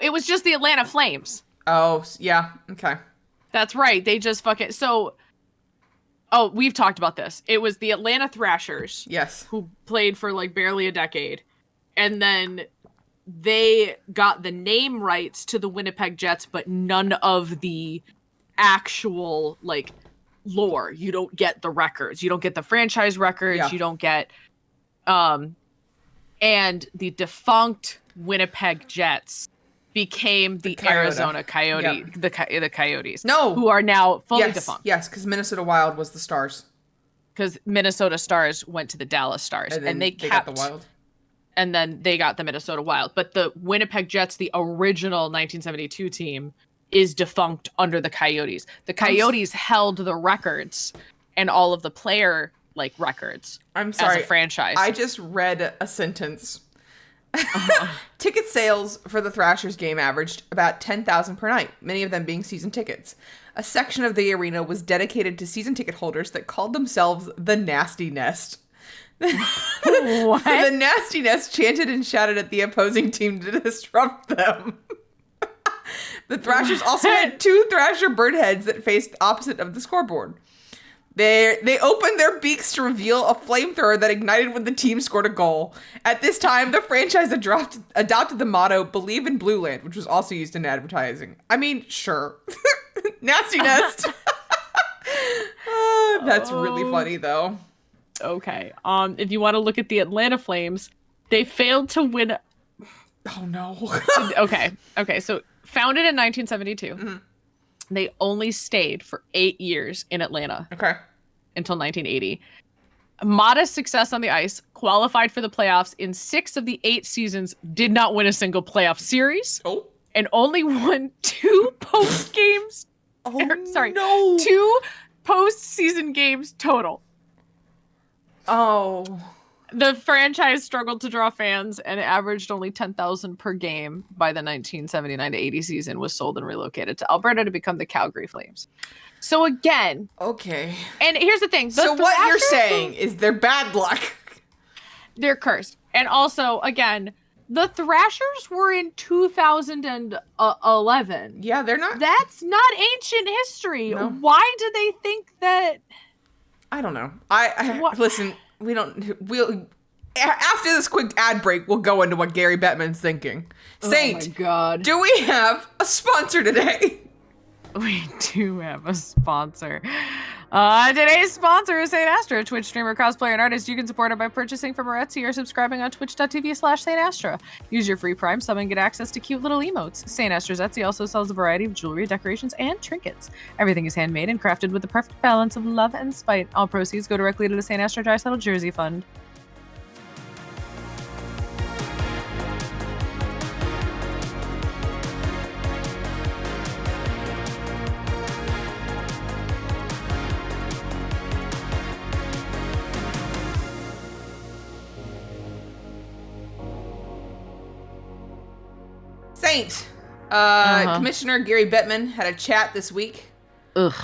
it was just the Atlanta Flames. Oh yeah, okay. That's right. They just fucking we've talked about this. It was the Atlanta Thrashers. Yes. Who played for like barely a decade, and then they got the name rights to the Winnipeg Jets, but none of the actual like lore. You don't get the records. You don't get the franchise records. Yeah. You don't get and the defunct Winnipeg Jets became the Arizona Coyote, the Coyotes. No, who are now fully defunct. Yes, because Minnesota Wild was the Stars. Because Minnesota Stars went to the Dallas Stars, and they kept got the Wild. And then they got the Minnesota Wild. But the Winnipeg Jets, the original 1972 team, is defunct under the Coyotes. The Coyotes held the records and all of the player records. I'm sorry. As a franchise. I just read a sentence Ticket sales for the Thrashers game averaged about 10,000 per night, many of them being season tickets. A section of the arena was dedicated to season ticket holders that called themselves the Nasty Nest. What? The Nasty Nest chanted and shouted at the opposing team to disrupt them. The Thrashers also had 2 Thrasher bird heads that faced opposite of the scoreboard. They opened their beaks to reveal a flamethrower that ignited when the team scored a goal. At this time, the franchise adopted the motto, Believe in Blue Land, which was also used in advertising. I mean, sure. Nasty Nest. That's really funny, though. Okay. If you want to look at the Atlanta Flames, they failed to win. Oh, no. Okay. So founded in 1972. Mm-hmm. They only stayed for 8 years in Atlanta. Okay. Until 1980. Modest success on the ice, qualified for the playoffs in 6 of the 8 seasons, did not win a single playoff series. Oh. And only won 2 post games. No. 2 postseason games total. Oh. The franchise struggled to draw fans and averaged only 10,000 per game by the 1979 to 80 season, was sold and relocated to Alberta to become the Calgary Flames. So again. Okay. And here's the thing. So what you're saying is they're bad luck. They're cursed. And also, again, the Thrashers were in 2011. Yeah, they're not. That's not ancient history. No. Why do they think that? I don't know. Listen, we'll after this quick ad break, we'll go into what Gary Bettman's thinking. Saint, oh my God. Do we have a sponsor today? We do have a sponsor. Today's sponsor is Saint Astra, a Twitch streamer, cosplayer, and artist. You can support her by purchasing from her Etsy or subscribing on twitch.tv/Saint Astra. Use your free Prime sub and get access to cute little emotes. Saint Astra's Etsy also sells a variety of jewelry, decorations, and trinkets. Everything is handmade and crafted with the perfect balance of love and spite. All proceeds go directly to the Saint Astra Dry Settle Jersey Fund. Saint, Commissioner Gary Bettman had a chat this week. Ugh.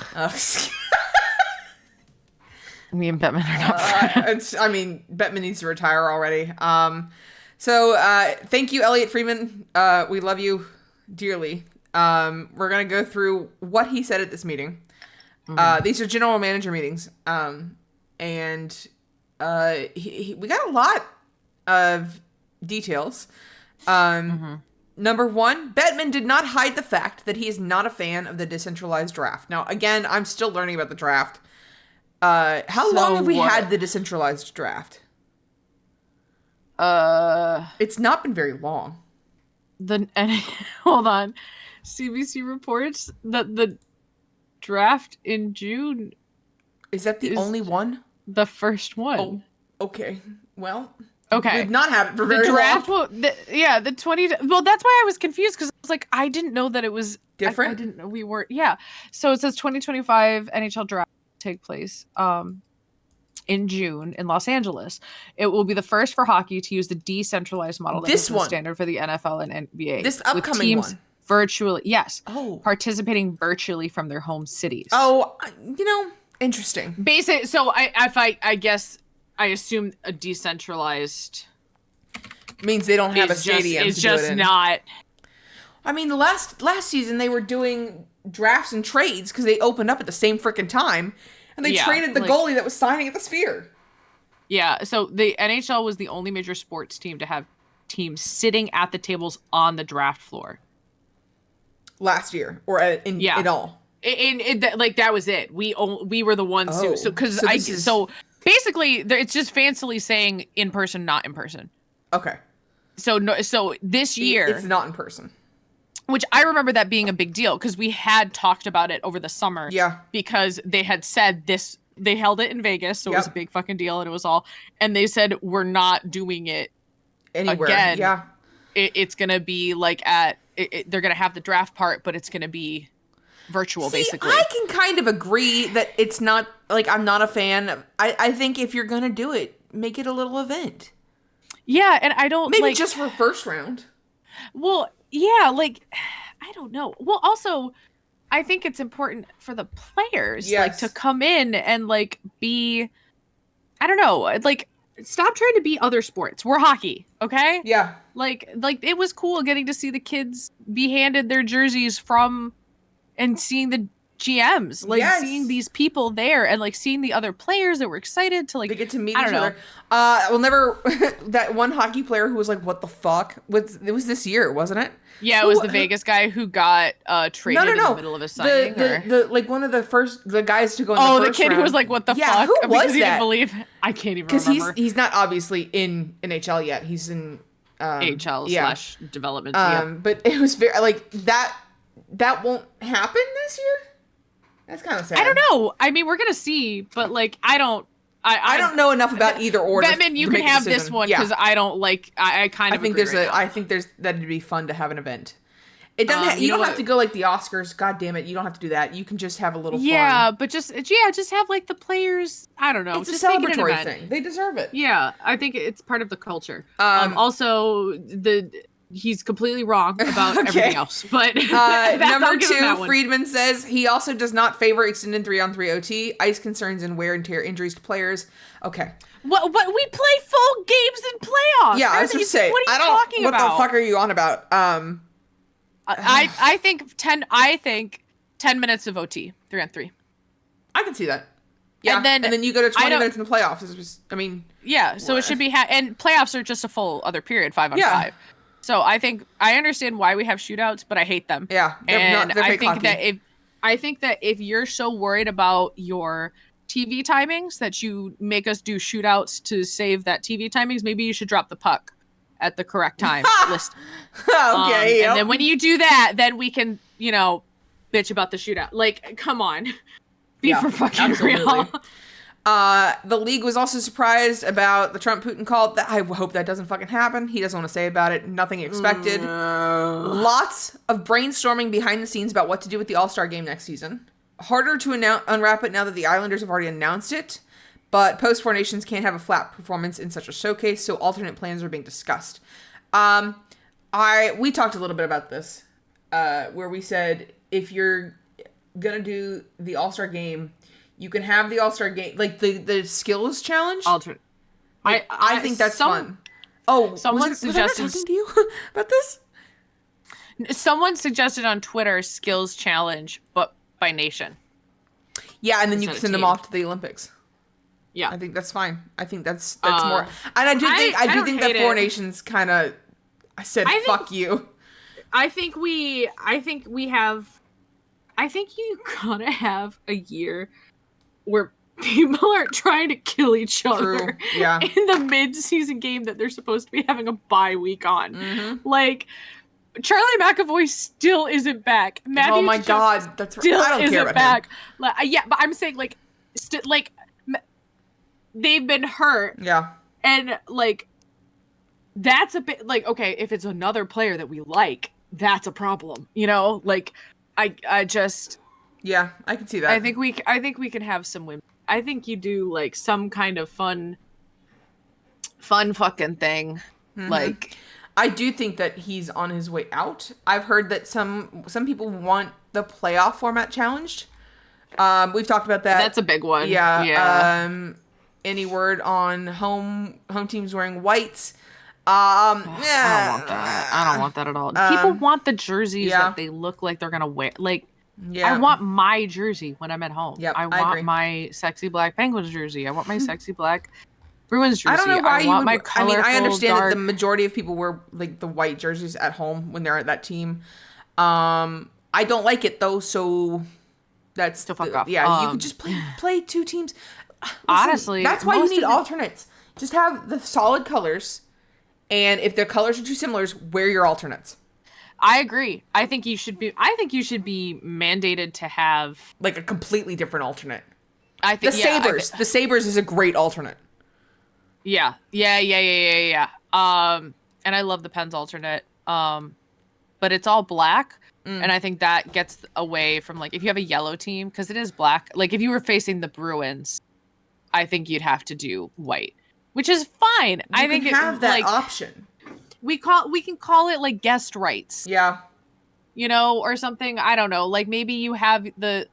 Me and Bettman are not friends. Bettman needs to retire already. So thank you, Elliot Freeman. We love you dearly. We're going to go through what he said at this meeting. Mm-hmm. These are general manager meetings. And we got a lot of details. Mm-hmm. Number 1, Bettman did not hide the fact that he is not a fan of the decentralized draft. Now, again, I'm still learning about the draft. How long have we had the decentralized draft? It's not been very long. Hold on. CBC reports that the draft in June. Is that the only one? The first one. Oh, okay. Well. Okay. Did not have it for very long. The 20. Well, that's why I was confused because I was like, I didn't know that it was different. I didn't know we weren't. Yeah. So it says 2025 NHL draft take place in June in Los Angeles. It will be the first for hockey to use the decentralized model that is the standard for the NFL and NBA. This upcoming with teams one. Virtually, yes. Oh. Participating virtually from their home cities. Oh, interesting. Basic. So I guess. I assume a decentralized means they don't have a stadium. It's just not. I mean, the last season they were doing drafts and trades because they opened up at the same freaking time, and they traded the goalie that was signing at the Sphere. Yeah, so the NHL was the only major sports team to have teams sitting at the tables on the draft floor last year, or at all. That was it. We were the ones who basically, it's just fancily saying in person, not in person. Okay. So this year it's not in person, which I remember that being a big deal because we had talked about it over the summer. Yeah. Because they had said this, they held it in Vegas, so it was a big fucking deal, and it was all. And they said we're not doing it anywhere. Again. Yeah. It's gonna be like they're gonna have the draft part, but it's gonna be virtual. Basically, I can kind of agree that it's not like I'm not a fan. I think if you're gonna do it, make it a little event. Yeah, and I don't Maybe like, just for first round. well, yeah, like I don't know. Well, also I think it's important for the players like to Yes. come in and like be, I don't know, like stop trying to be other sports. We're hockey, okay? Yeah. Like it was cool getting to see the kids be handed their jerseys from and seeing the GMs, like Yes. seeing these people there and like seeing the other players that were excited to like They get to meet I each don't know. other. We'll never that one hockey player who was like, "What the fuck?" It was this year, wasn't it? Yeah, it was the Vegas guy who got traded in the middle of his signing. The like one of the guys to go in oh, the the first kid round. who was like, "What the yeah, fuck?" Who Because was he that? didn't believe. I can't even Because remember. he's not obviously in NHL yet. He's in HL yeah. / development. Yeah. But it was very like that won't happen this year. That's kind of sad. I don't know. I mean, we're gonna see, but like, I don't know enough about either or. Batman, you to can make a have this decision. one Yeah. because I don't like. I kind of. I think that'd be fun to have an event. It doesn't. You don't have to go like the Oscars. God damn it! You don't have to do that. You can just have a little. Yeah, fun. but just have like the players. I don't know. It's just a make it an celebratory event. thing. They deserve it. Yeah, I think it's part of the culture. Also, he's completely wrong about everything else. But number 2, Friedman says he also does not favor extended 3-on-3 OT, ice concerns, and wear and tear injuries to players. Okay. What we play full games in playoffs. Yeah, I was just saying. What are you talking about? What the fuck are you on about? I think 10 minutes of OT 3-on-3. I can see that. Yeah, and then you go to 20 minutes in the playoffs. It's just, I mean, yeah. So it should be and playoffs are just a full other period, 5-on-5. Yeah. So I think I understand why we have shootouts, but I hate them. Yeah, they're I think that if you're so worried about your TV timings that you make us do shootouts to save that TV timings, maybe you should drop the puck at the correct time list. Okay. And then when you do that, then we can, bitch about the shootout. Like, come on. Be for fucking real. The league was also surprised about the Trump-Putin call. I hope that doesn't fucking happen. He doesn't want to say about it. Nothing expected. Lots of brainstorming behind the scenes about what to do with the All-Star game next season. Harder to unwrap it now that the Islanders have already announced it. But post-4 nations can't have a flat performance in such a showcase, so alternate plans are being discussed. We talked a little bit about this, where we said if you're gonna do the All-Star game, you can have the All-Star game, like the skills challenge. Alternate. I think that's fun. Oh, someone suggested. Was I talking to you about this? Someone suggested on Twitter skills challenge, but by nation. Yeah, and then you can send them off to the Olympics. Yeah, I think that's fine. I think that's more. And I do think that 4 nations kind of. I said fuck you. I think you gotta have a year where people aren't trying to kill each other. True. Yeah. In the mid-season game that they're supposed to be having a bye week on. Mm-hmm. Like, Charlie McAvoy still isn't back. Matthew oh my god, that's still I don't isn't care about back. him. Like, yeah, but I'm saying they've been hurt. Yeah. And like that's a bit like, okay, if it's another player that we like, that's a problem. Like I just yeah, I can see that. I think we can have some women. I think you do like some kind of fun fucking thing. Mm-hmm. Like I do think that he's on his way out. I've heard that some people want the playoff format challenged. We've talked about that. That's a big one. Yeah. Yeah. Any word on home teams wearing whites? I don't want that. I don't want that at all. People want the jerseys that they look like they're gonna wear. Like, I want my jersey when I'm at home. Yep, I want my sexy black Penguins jersey. I want my sexy black Bruins jersey. I don't know why you would. I understand dark... that the majority of people wear like the white jerseys at home when they're at that team. I don't like it though, so that's to fuck off. Yeah, you could just play 2 teams. Listen, honestly, that's why you need alternates. Just have the solid colors, and if their colors are too similar, wear your alternates. I agree. I think you should be mandated to have like a completely different alternate. I think the Sabres is a great alternate. Yeah. And I love the Pens alternate. But it's all black. And I think that gets away from like if you have a yellow team, because it is black. Like if you were facing the Bruins, I think you'd have to do white. which is fine. I think have that option. We can call it like guest rights. Yeah. You know, or something. I don't know. Like maybe you have the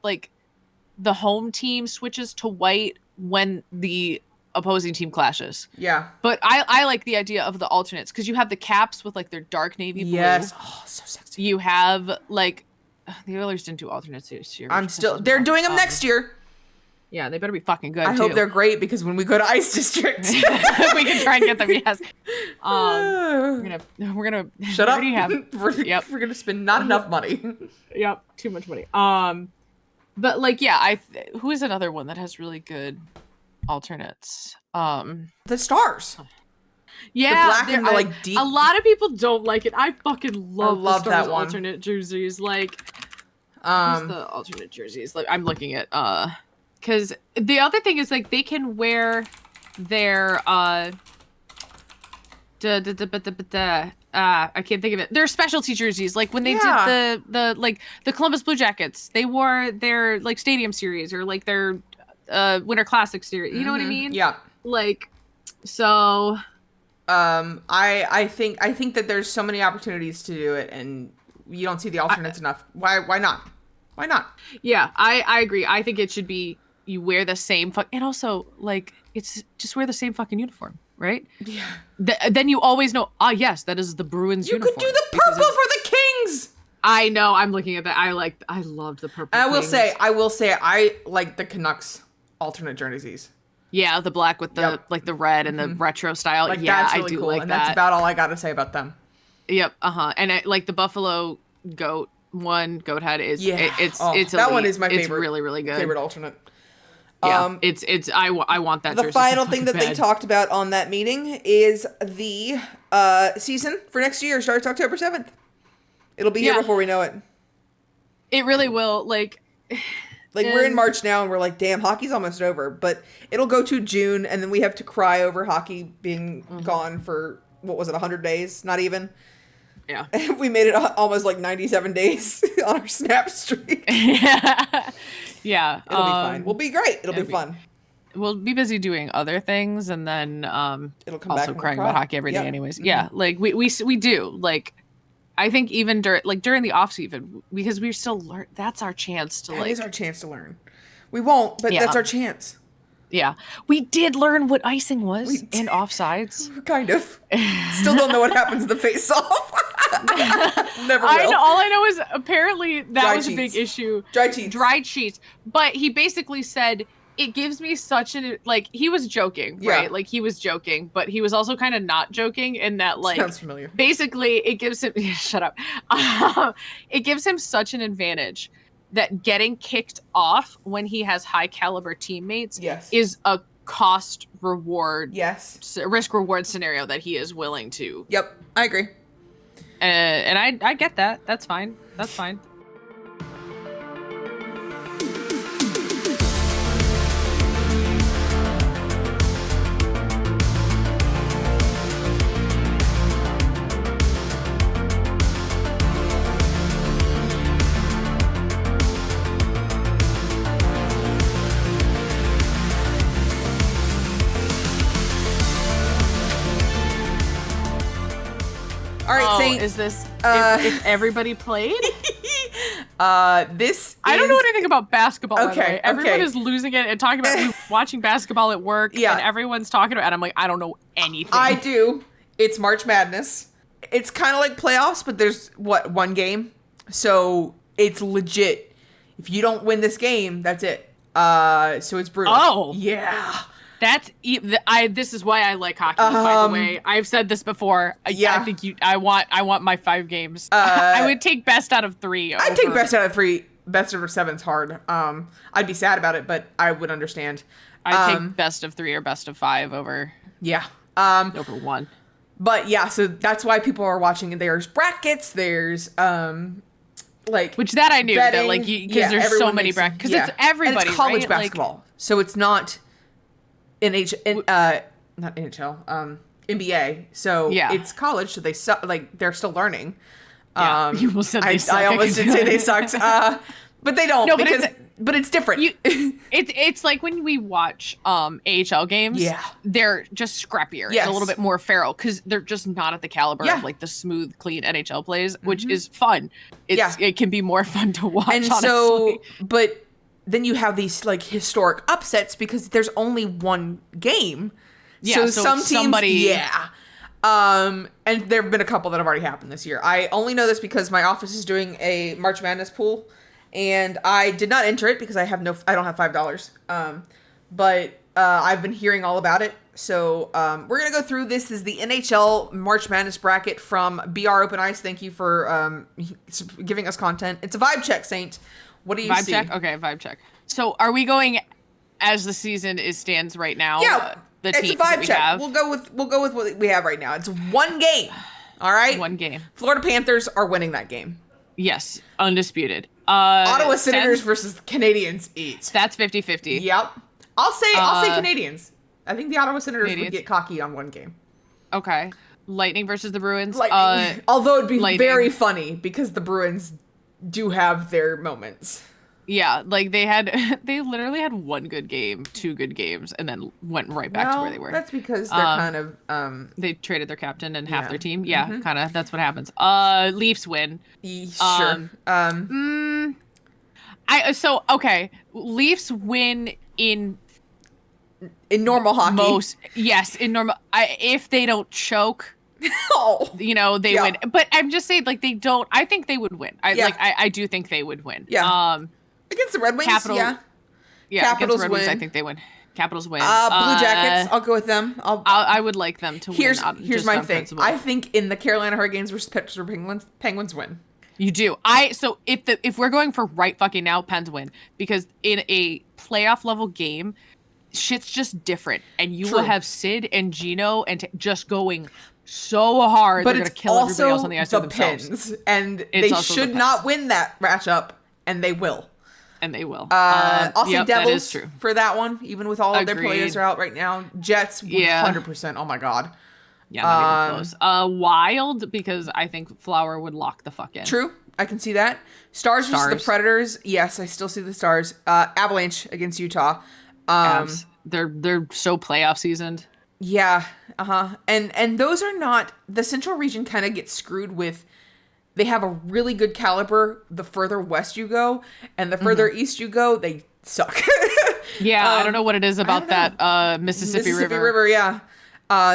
home team switches to white when the opposing team clashes. Yeah. But I like the idea of the alternates because you have the Caps with like their dark navy blue. Yes. Oh, so sexy. You have like the Oilers didn't do alternates this year. They're doing them next year. Yeah, they better be fucking good. I hope they're great because when we go to Ice District, we can try and get them. Yes. We're gonna shut up. We're gonna spend not enough money. Yep, too much money. But like, yeah, who is another one that has really good alternates? The Stars. Yeah, the black and the like deep. A lot of people don't like it. I fucking love the Stars that one. Alternate jerseys. Like, who's the alternate jerseys? Like, I'm looking at because the other thing is like they can wear their I can't think of it. Their specialty jerseys, like when they did the Columbus Blue Jackets, they wore their like stadium series or like their Winter Classic series. You know what I mean? Yeah. Like, so. I think that there's so many opportunities to do it, and you don't see the alternates enough. Why not? Why not? Yeah, I agree. I think it should be you wear the same and also like it's just wear the same fucking uniform, right? Yeah. Then you always know. Yes, that is the Bruins uniform. You could do the purple for the Kings. I know. I'm looking at that. I loved the purple. I will say, I like the Canucks alternate jerseys. Yeah, the black with the like the red and the retro style. Like, yeah, that's really I do cool. like and that. That's about all I got to say about them. Yep. And like the Buffalo goat head is it's that elite. one is my favorite. It's really, really good. Favorite alternate. Yeah, it's I want that. The jersey final so thing that they talked about on that meeting is the season for next year starts October 7th. It'll be here before we know it. It really will. Like we're in March now and we're like, damn, hockey's almost over. But it'll go to June and then we have to cry over hockey being gone for, 100 days? Not even. Yeah. We made it almost like 97 days on our snap streak. Yeah. It'll be fine. We'll be great. It'll be fun. We'll be busy doing other things and then it'll come also back crying about hockey every day anyways. Mm-hmm. Yeah. Like we do. Like I think even during the off season, because we still learn, that's our chance to That is our chance to learn. We won't, but that's our chance. Yeah. We did learn what icing was and offsides. Kind of. Still don't know what happens in the face off. Never will. All I know is apparently that Dry was cheats. a big issue. Dry cheats. But he basically said it gives me such an he was joking, right? Like he was joking, but he was also kind of not joking in that sounds familiar. Basically it gives him shut up. It gives him such an advantage that getting kicked off when he has high caliber teammates is a cost reward risk reward scenario that he is willing to. Yep, I agree. And I get that. That's fine. All right, Saint. Is this if everybody played? This I don't know anything about basketball. Okay, everyone is losing it and talking about watching basketball at work. Yeah, and everyone's talking about it. And I'm like, I don't know anything. I do. It's March Madness. It's kind of like playoffs, but there's one game, so it's legit. If you don't win this game, that's it. So it's brutal. Oh yeah. This is why I like hockey. By the way, I've said this before. I think I want my 5 games. I would take best out of 3. I'd take best out of 3. Best over 7's hard. I'd be sad about it, but I would understand. I'd take best of 3 or best of 5 over. Yeah. Over 1. But yeah, so that's why people are watching. There's brackets. There's which that I knew betting, that because there's so many brackets because it's everybody. And it's college right? basketball, so it's not not NHL, NBA. So it's college, so they they're still learning. You almost said they suck. I almost did say they sucked. But they don't, No, but but it's different. It's like when we watch AHL games. Yeah. They're just scrappier Yes. and a little bit more feral because they're just not at the caliber Yeah. of like the smooth, clean NHL plays, which is fun. Yeah. It can be more fun to watch. And honestly. so, but then you have these like historic upsets because there's only one game. Yeah, So some teams, somebody- yeah. And there have been a couple that have already happened this year. I only know this because my office is doing a March Madness pool, and I did not enter it because I don't have $5. But I've been hearing all about it. So we're gonna go through this. Is the NHL March Madness bracket from BR Open Ice. Thank you for giving us content. It's a vibe check, Saint. What do you see? Vibe check. Okay, vibe check. So are we going as the season stands right now? Yeah, the it's a teams that vibe we check. have? We'll go with what we have right now. It's one game. All right. One game. Florida Panthers are winning that game. Yes, undisputed. Ottawa Senators versus Canadians each. That's 50-50. Yep. I'll say Canadians. I think the Ottawa Senators would Canadians. get cocky on one game. Okay. Lightning versus the Bruins. Lightning. Although it'd be Lightning. very funny because the Bruins do have their moments. Yeah, like they literally had one good game, two good games, and then went right back to where they were. That's because they're kind of They traded their captain and half Yeah. their team. Yeah, Mm-hmm. kind of. That's what happens. Leafs win. sure. Okay. Leafs win in In normal hockey. in normal. If they don't choke, Oh. they Yeah. win. But I'm just saying, like they don't. I think they would win. Yeah. I do think they would win. Yeah. Against the Red Wings, Capital- yeah. Yeah, Capitals against the Red Wings, win. I think they win. Capitals win. Blue Jackets, I'll go with them. I would like them to Here's win. here's just my on thing. principle. I think in the Carolina Hurricanes versus Pittsburgh Penguins win. You do. So if we're going for right fucking now, Pens win because in a playoff level game, shit's just different, and you True. will have Sid and Gino and just going so hard. But they're it's gonna kill everybody else also on the ice the by themselves, Pens, and It's they also the should Pens. not win that matchup, and they will. and they will. I'll say yep, Devils that is true. for that one, even with all of their Agreed. players are out right now. Jets, 100%. Oh my god. Yeah, not even close. Wild because I think Flower would lock the fuck in. True, I can see that. Stars versus the Predators. Yes, I still see the Stars. Avalanche against Utah. Avs. They're so playoff seasoned. Yeah, and those are not, the Central region kind of gets screwed with. They have a really good caliber the further west you go, and the further east you go, they suck. Yeah, I don't know what it is about that Mississippi River. Yeah.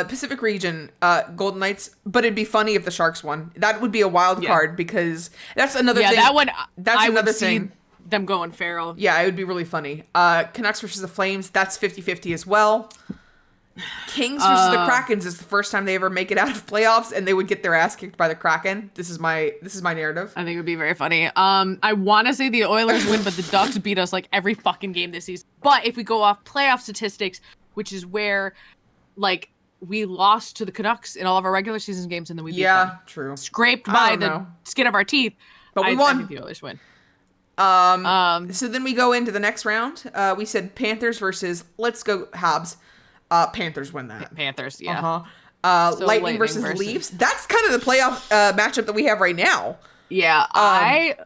Pacific region, Golden Knights, but it'd be funny if the Sharks won. That would be a wild card because that's another thing. That one. That's I another would see thing. them going feral. Yeah, it would be really funny. Canucks versus the Flames, that's 50-50 as well. Kings versus the Krakens is the first time they ever make it out of playoffs, and they would get their ass kicked by the Kraken. This is my narrative. I think it would be very funny. I want to say the Oilers win, but the Ducks beat us like every fucking game this season. But if we go off playoff statistics, which is where, like, we lost to the Canucks in all of our regular season games, and then we beat them. True. Scraped I by don't the know. skin of our teeth. But we I won. think the Oilers win. So then we go into the next round. We said Panthers versus, let's go Habs. Panthers win that. Panthers, yeah. So Lightning Lightning versus versus- Leafs. That's kind of the playoff matchup that we have right now. Yeah,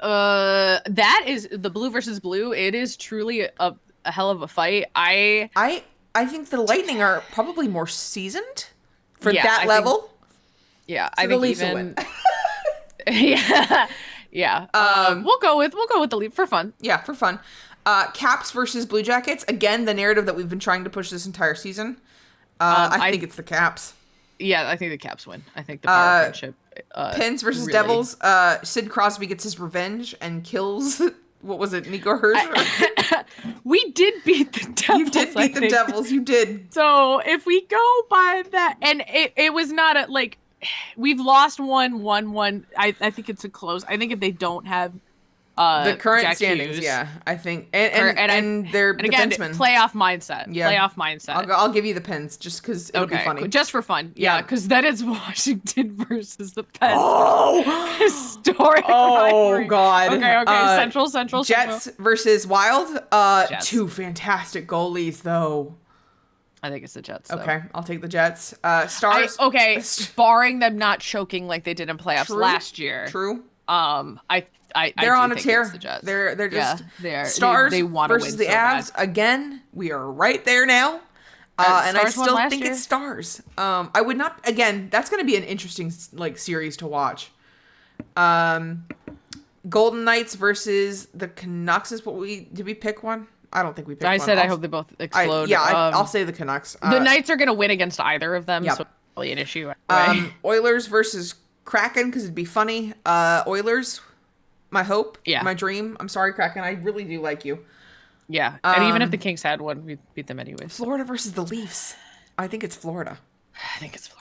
that is the blue versus blue. It is truly a hell of a fight. I think the Lightning are probably more seasoned for Yeah, that I level. Yeah, So I the think Leafs will even win. yeah. We'll go with the Leaf for fun. Yeah, for fun. Caps versus Blue Jackets. Again, the narrative that we've been trying to push this entire season. I think it's the Caps. Yeah, I think the Caps win. I think the power of friendship. Pens versus really- Devils. Sid Crosby gets his revenge and kills. What was it, Nico Hersher? We did beat the Devils. You did beat the Devils. You did. So if we go by that, and it was not a like, we've lost 1-1. I think it's a close. I think if they don't have The current Jack standings, Hughes, yeah, I think, and their and again, defensemen. playoff mindset. Yeah. Playoff mindset. I'll give you the Pens just because it'll be funny. Just for fun. Yeah. Yeah, because then it's Washington versus the Pens. Oh, Historic oh rivalry. God. Okay. Central. Jets versus Wild. Jets. Two fantastic goalies though. I think it's the Jets. Though. Okay, I'll take the Jets. Stars. Barring them not choking like they did in playoffs True. last year. True. They're on a think tear. it's the Jets. They're just they are. Stars They want to versus win the so Avs bad. again. We are right there now. And I Stars won still last think year. it's Stars. I would not. Again, that's going to be an interesting like series to watch. Golden Knights versus the Canucks is what did we pick one? I don't think we picked one. I said I hope they both explode. I'll say the Canucks. The Knights are going to win against either of them, Yep. so it's probably an issue. Anyway. Oilers versus Kraken because it'd be funny. Oilers, my hope, my dream. I'm sorry, Kraken. I really do like you. Yeah, and even if the Kings had one, we'd beat them anyways. Florida versus the Leafs. I think it's Florida. I think it's Florida.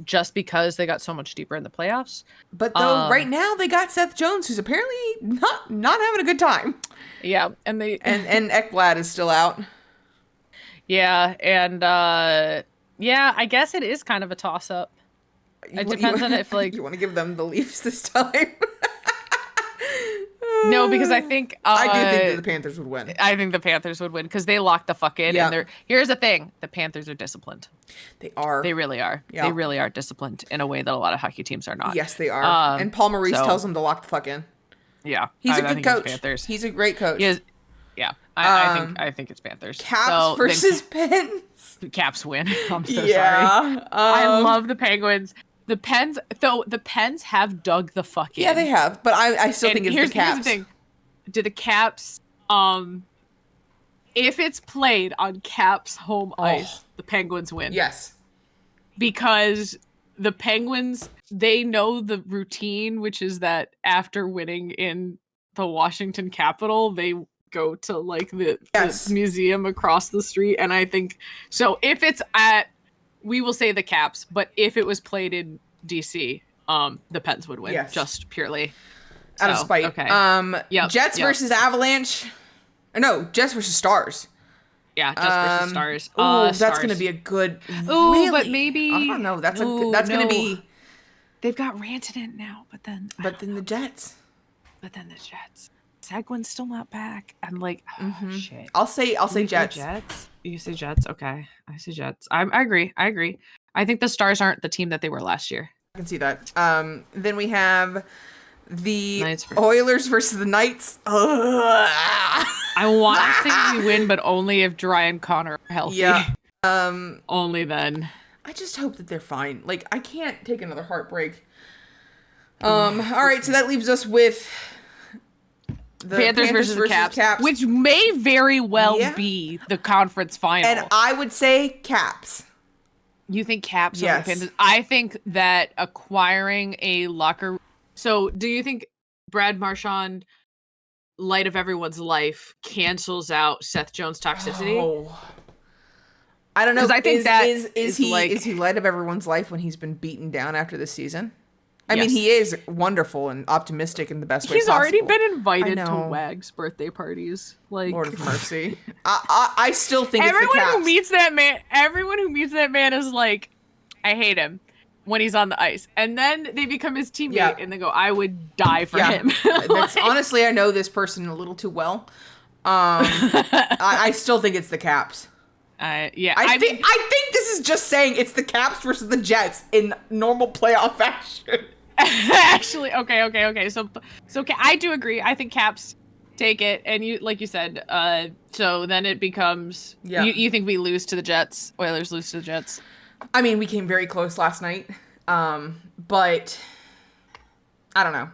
Just because they got so much deeper in the playoffs. But though right now they got Seth Jones, who's apparently not having a good time. Yeah, and and Ekblad is still out. Yeah, and I guess it is kind of a toss up. It depends on if like you want to give them the Leafs this time. No, because I think I do think that the Panthers would win. I think the Panthers would win because they locked the fuck in. Yeah. And here's the thing: the Panthers are disciplined. They are. They really are. Yeah. They really are disciplined in a way that a lot of hockey teams are not. Yes, they are. And Paul Maurice tells them to lock the fuck in. Yeah, he's a good think coach. Panthers. He's a great coach. Yeah, I think it's Panthers. Caps versus Pens. Caps win. I'm so sorry. I love the Penguins. The Pens, though, the Pens have dug the fuck in. Yeah, they have, but I still think it's the Caps. Here's the thing. Do the Caps, if it's played on Caps home ice, the Penguins win. Yes. Because the Penguins, they know the routine, which is that after winning in the Washington Capitol, they go to like the museum across the street. And I think, so if it's we will say the Caps, but if it was played in DC, the Pens would win, just purely. Out of spite. Okay. Jets versus Avalanche. No, Jets versus Stars. Yeah, Jets versus Stars. Ooh, Stars. that's gonna be a good. Ooh, really? But maybe I don't know. That's gonna be. They've got Rantanen now, but then the Jets. But then the Jets. Seguin's still not back. I'm like, shit. I'll say Jets. Jets. You say Jets. Okay, I say Jets. I agree. I think the Stars aren't the team that they were last year. I can see that. Then we have the Knights Oilers versus the Knights. I want to say we win, but only if Dry and Connor are healthy. Yeah. Only then. I just hope that they're fine. Like, I can't take another heartbreak. All right, so that leaves us with the Panthers versus Caps, which may very well be the conference final. And I would say Caps. You think Caps over the Panthers? I think that acquiring a locker. So, do you think Brad Marchand, light of everyone's life, cancels out Seth Jones' toxicity? Oh. I don't know. Because I think is he light of everyone's life when he's been beaten down after this season? I mean, he is wonderful and optimistic in the best way possible. He's already been invited to WAG's birthday parties. Like, Lord of mercy. I still think everyone it's the Caps. who meets that man is like, I hate him when he's on the ice. And then they become his teammate and they go, I would die for him. That's, honestly, I know this person a little too well. I still think it's the Caps. I think this is just saying it's the Caps versus the Jets in normal playoff fashion. Actually, okay. So I do agree. I think Caps take it, and you, like you said, so then it becomes you think we lose to the Jets, Oilers lose to the Jets. I mean, we came very close last night, but I don't know.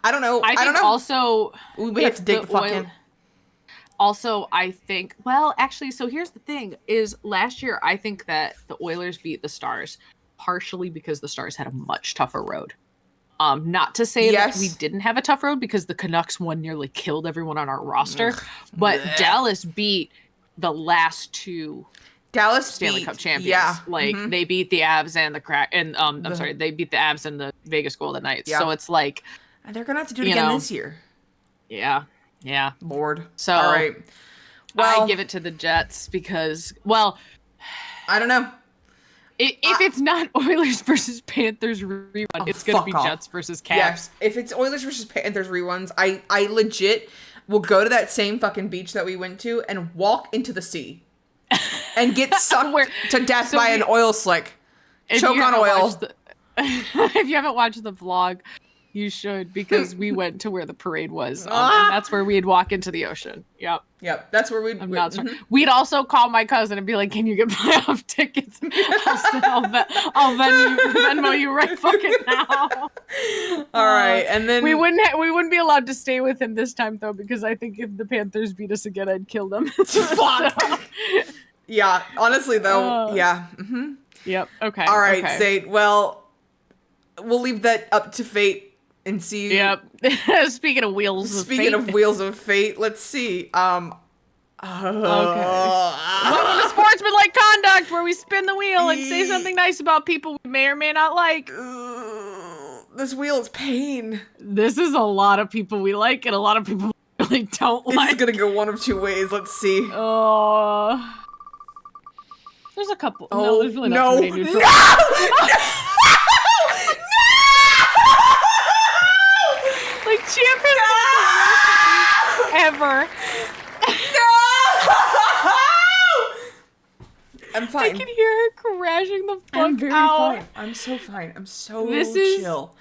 I don't know. I think also we have to dig the fuck in. Also, I think, well, actually, so here's the thing, is last year, I think that the Oilers beat the Stars partially because the Stars had a much tougher road. Not to say that we didn't have a tough road because the Canucks one nearly killed everyone on our roster, but Dallas beat the last two Stanley Cup champions. Yeah. Like, they beat the Avs and they beat the Avs and the Vegas Golden Knights. Yeah. So it's like... And they're going to have to do it again this year. Yeah. Yeah. Lord. So, all right. Well, I give it to the Jets because, well, I don't know. If it's not Oilers versus Panthers rerun, it's going to be Jets versus Caps. Yes. If it's Oilers versus Panthers reruns, I legit will go to that same fucking beach that we went to and walk into the sea and get sucked to death by an oil slick. Choke on oil. If you haven't watched the vlog, You should, because we went to where the parade was, and that's where we'd walk into the ocean. Yep. Yep, that's where we'd... I'm not sorry. We'd also call my cousin and be like, can you get playoff tickets? I'll Venmo you right fucking now. All right, and then... We wouldn't be allowed to stay with him this time, though, because I think if the Panthers beat us again, I'd kill them. Fuck! So. Yeah, honestly, though, yeah. Mm-hmm. Yep, okay. All right, okay. Sate, well, we'll leave that up to fate. And see. Yep. Speaking of wheels of fate, let's see. Okay. Welcome to sportsmanlike conduct, where we spin the wheel and say something nice about people we may or may not like. This wheel is pain. This is a lot of people we like and a lot of people we really don't like. It's gonna go one of two ways. Let's see. There's a couple. Oh, no, there's really not too many neutral. No! Like, Champ has ever. No! I'm fine. I can hear her crashing the fuck I'm very out. fine. I'm so fine. I'm so chill.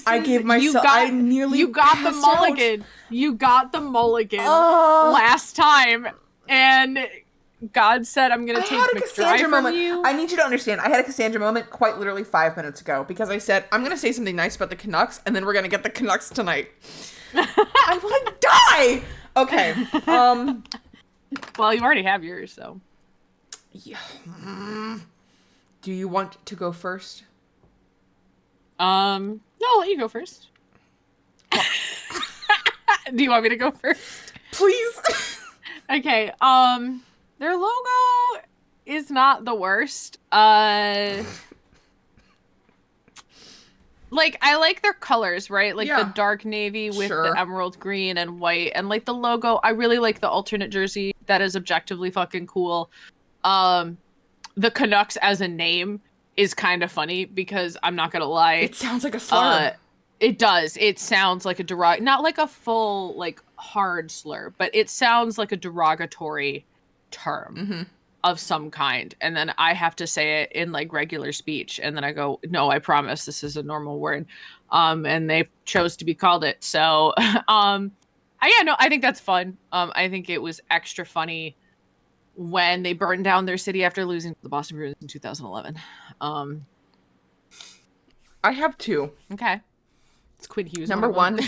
I gave myself. I nearly. You got the mulligan. Out. You got the mulligan last time, and God said, "I'm gonna take McDry from you." I need you to understand. I had a Cassandra moment quite literally 5 minutes ago because I said I'm gonna say something nice about the Canucks, and then we're gonna get the Canucks tonight. I want to die. Okay. Well, you already have yours, so. Yeah. Do you want to go first? No, I'll let you go first. Do you want me to go first? Please. Okay. Their logo is not the worst. Like, I like their colors, right? Like the dark navy with the emerald green and white, and like the logo. I really like the alternate jersey. That is objectively fucking cool. The Canucks as a name is kind of funny because I'm not gonna lie. It sounds like a slur. It does. It sounds like a not like a full, like, hard slur, but it sounds like a derogatory term of some kind. And then I have to say it in, like, regular speech. And then I go, no, I promise this is a normal word. And they chose to be called it. So, I think that's fun. I think it was extra funny when they burned down their city after losing to the Boston Bruins in 2011. I have two. Okay. It's Quinn Hughes. Number one.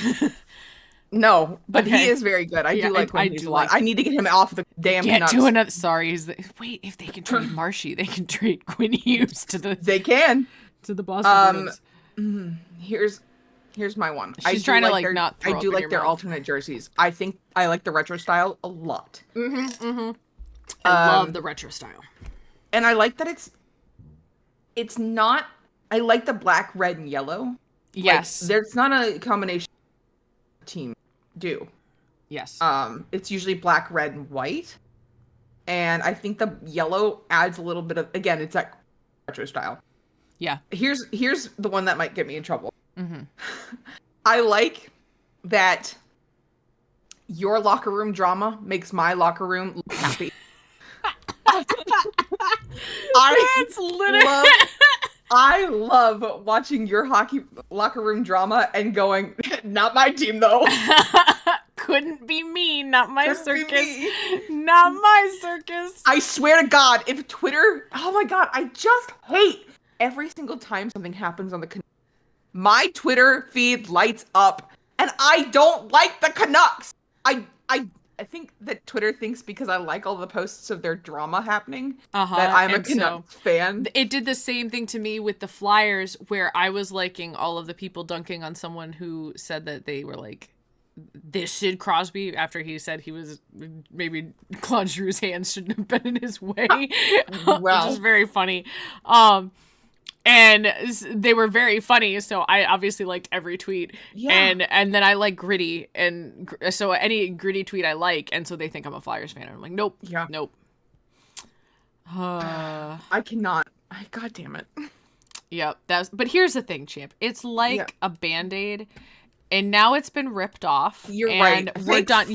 No, but he is very good. I do like Quinn Hughes a lot. I need to get him off the damn Canucks. To another. Sorry, wait. If they can trade Marshy, they can trade Quinn Hughes to the. They can to the Boston Bruins. Here's my one. She's trying to like not. I do like their alternate jerseys. I think I like the retro style a lot. I love the retro style, and I like that it's not. I like the black, red, and yellow. Yes, like, there's not a combination team do. Yes. It's usually black, red, and white. And I think the yellow adds a little bit of, again, it's that retro style. Yeah. Here's the one that might get me in trouble. I like that your locker room drama makes my locker room look happy. I love watching your hockey locker room drama and going, not my team though. Couldn't be me, not my circus. Not my circus. I swear to God, if Twitter, oh my God, I just hate every single time something happens on the Canucks. My Twitter feed lights up and I don't like the Canucks. I think that Twitter thinks because I like all the posts of their drama happening that I'm a Canucks fan. It did the same thing to me with the Flyers, where I was liking all of the people dunking on someone who said that they were like, this Sid Crosby, after he said he was, maybe Claude Giroux's hands shouldn't have been in his way, which is very funny. And they were very funny, so I obviously liked every tweet. Yeah. And then I like Gritty, and so any Gritty tweet I like, and so they think I'm a Flyers fan. And I'm like, nope, nope. I cannot. God damn it. Yep. But here's the thing, Champ. It's like a Band-Aid, and now it's been ripped off. You're and right. We're done.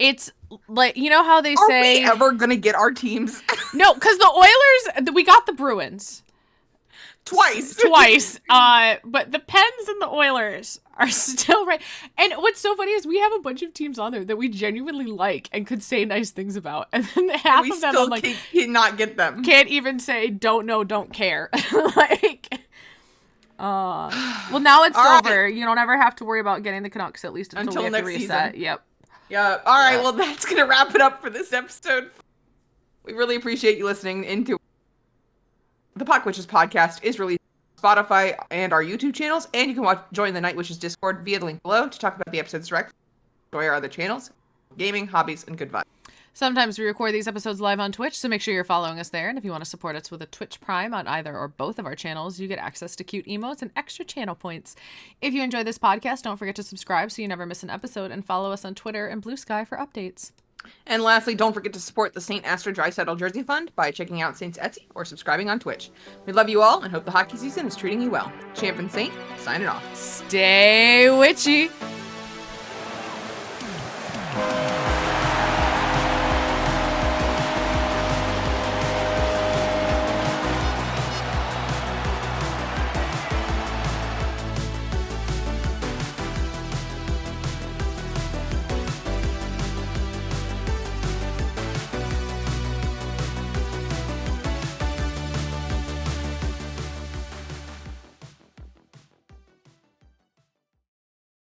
It's like, you know how they say, are we ever gonna get our teams? No, because the Oilers, we got the Bruins. Twice. But the Pens and the Oilers are still right. And what's so funny is we have a bunch of teams on there that we genuinely like and could say nice things about, and then half we of them still I'm like cannot get them. Can't even say don't know, don't care. Like, well, now it's All over. right. You don't ever have to worry about getting the Canucks at least until we have next to reset. season. Yep. Yeah. All right. Well, that's gonna wrap it up for this episode. We really appreciate you listening into the Puck Witches podcast. Is released on Spotify and our YouTube channels, and you can join the Night Witches Discord via the link below to talk about the episodes directly. Enjoy our other channels, gaming, hobbies, and good vibes. Sometimes we record these episodes live on Twitch, so make sure you're following us there. And if you want to support us with a Twitch Prime on either or both of our channels, you get access to cute emotes and extra channel points. If you enjoy this podcast, don't forget to subscribe so you never miss an episode, and follow us on Twitter and Blue Sky for updates. And lastly, don't forget to support the St. Astra Drysaddle Jersey Fund by checking out Saint's Etsy or subscribing on Twitch. We love you all and hope the hockey season is treating you well. Champ and Saint, signing off. Stay witchy!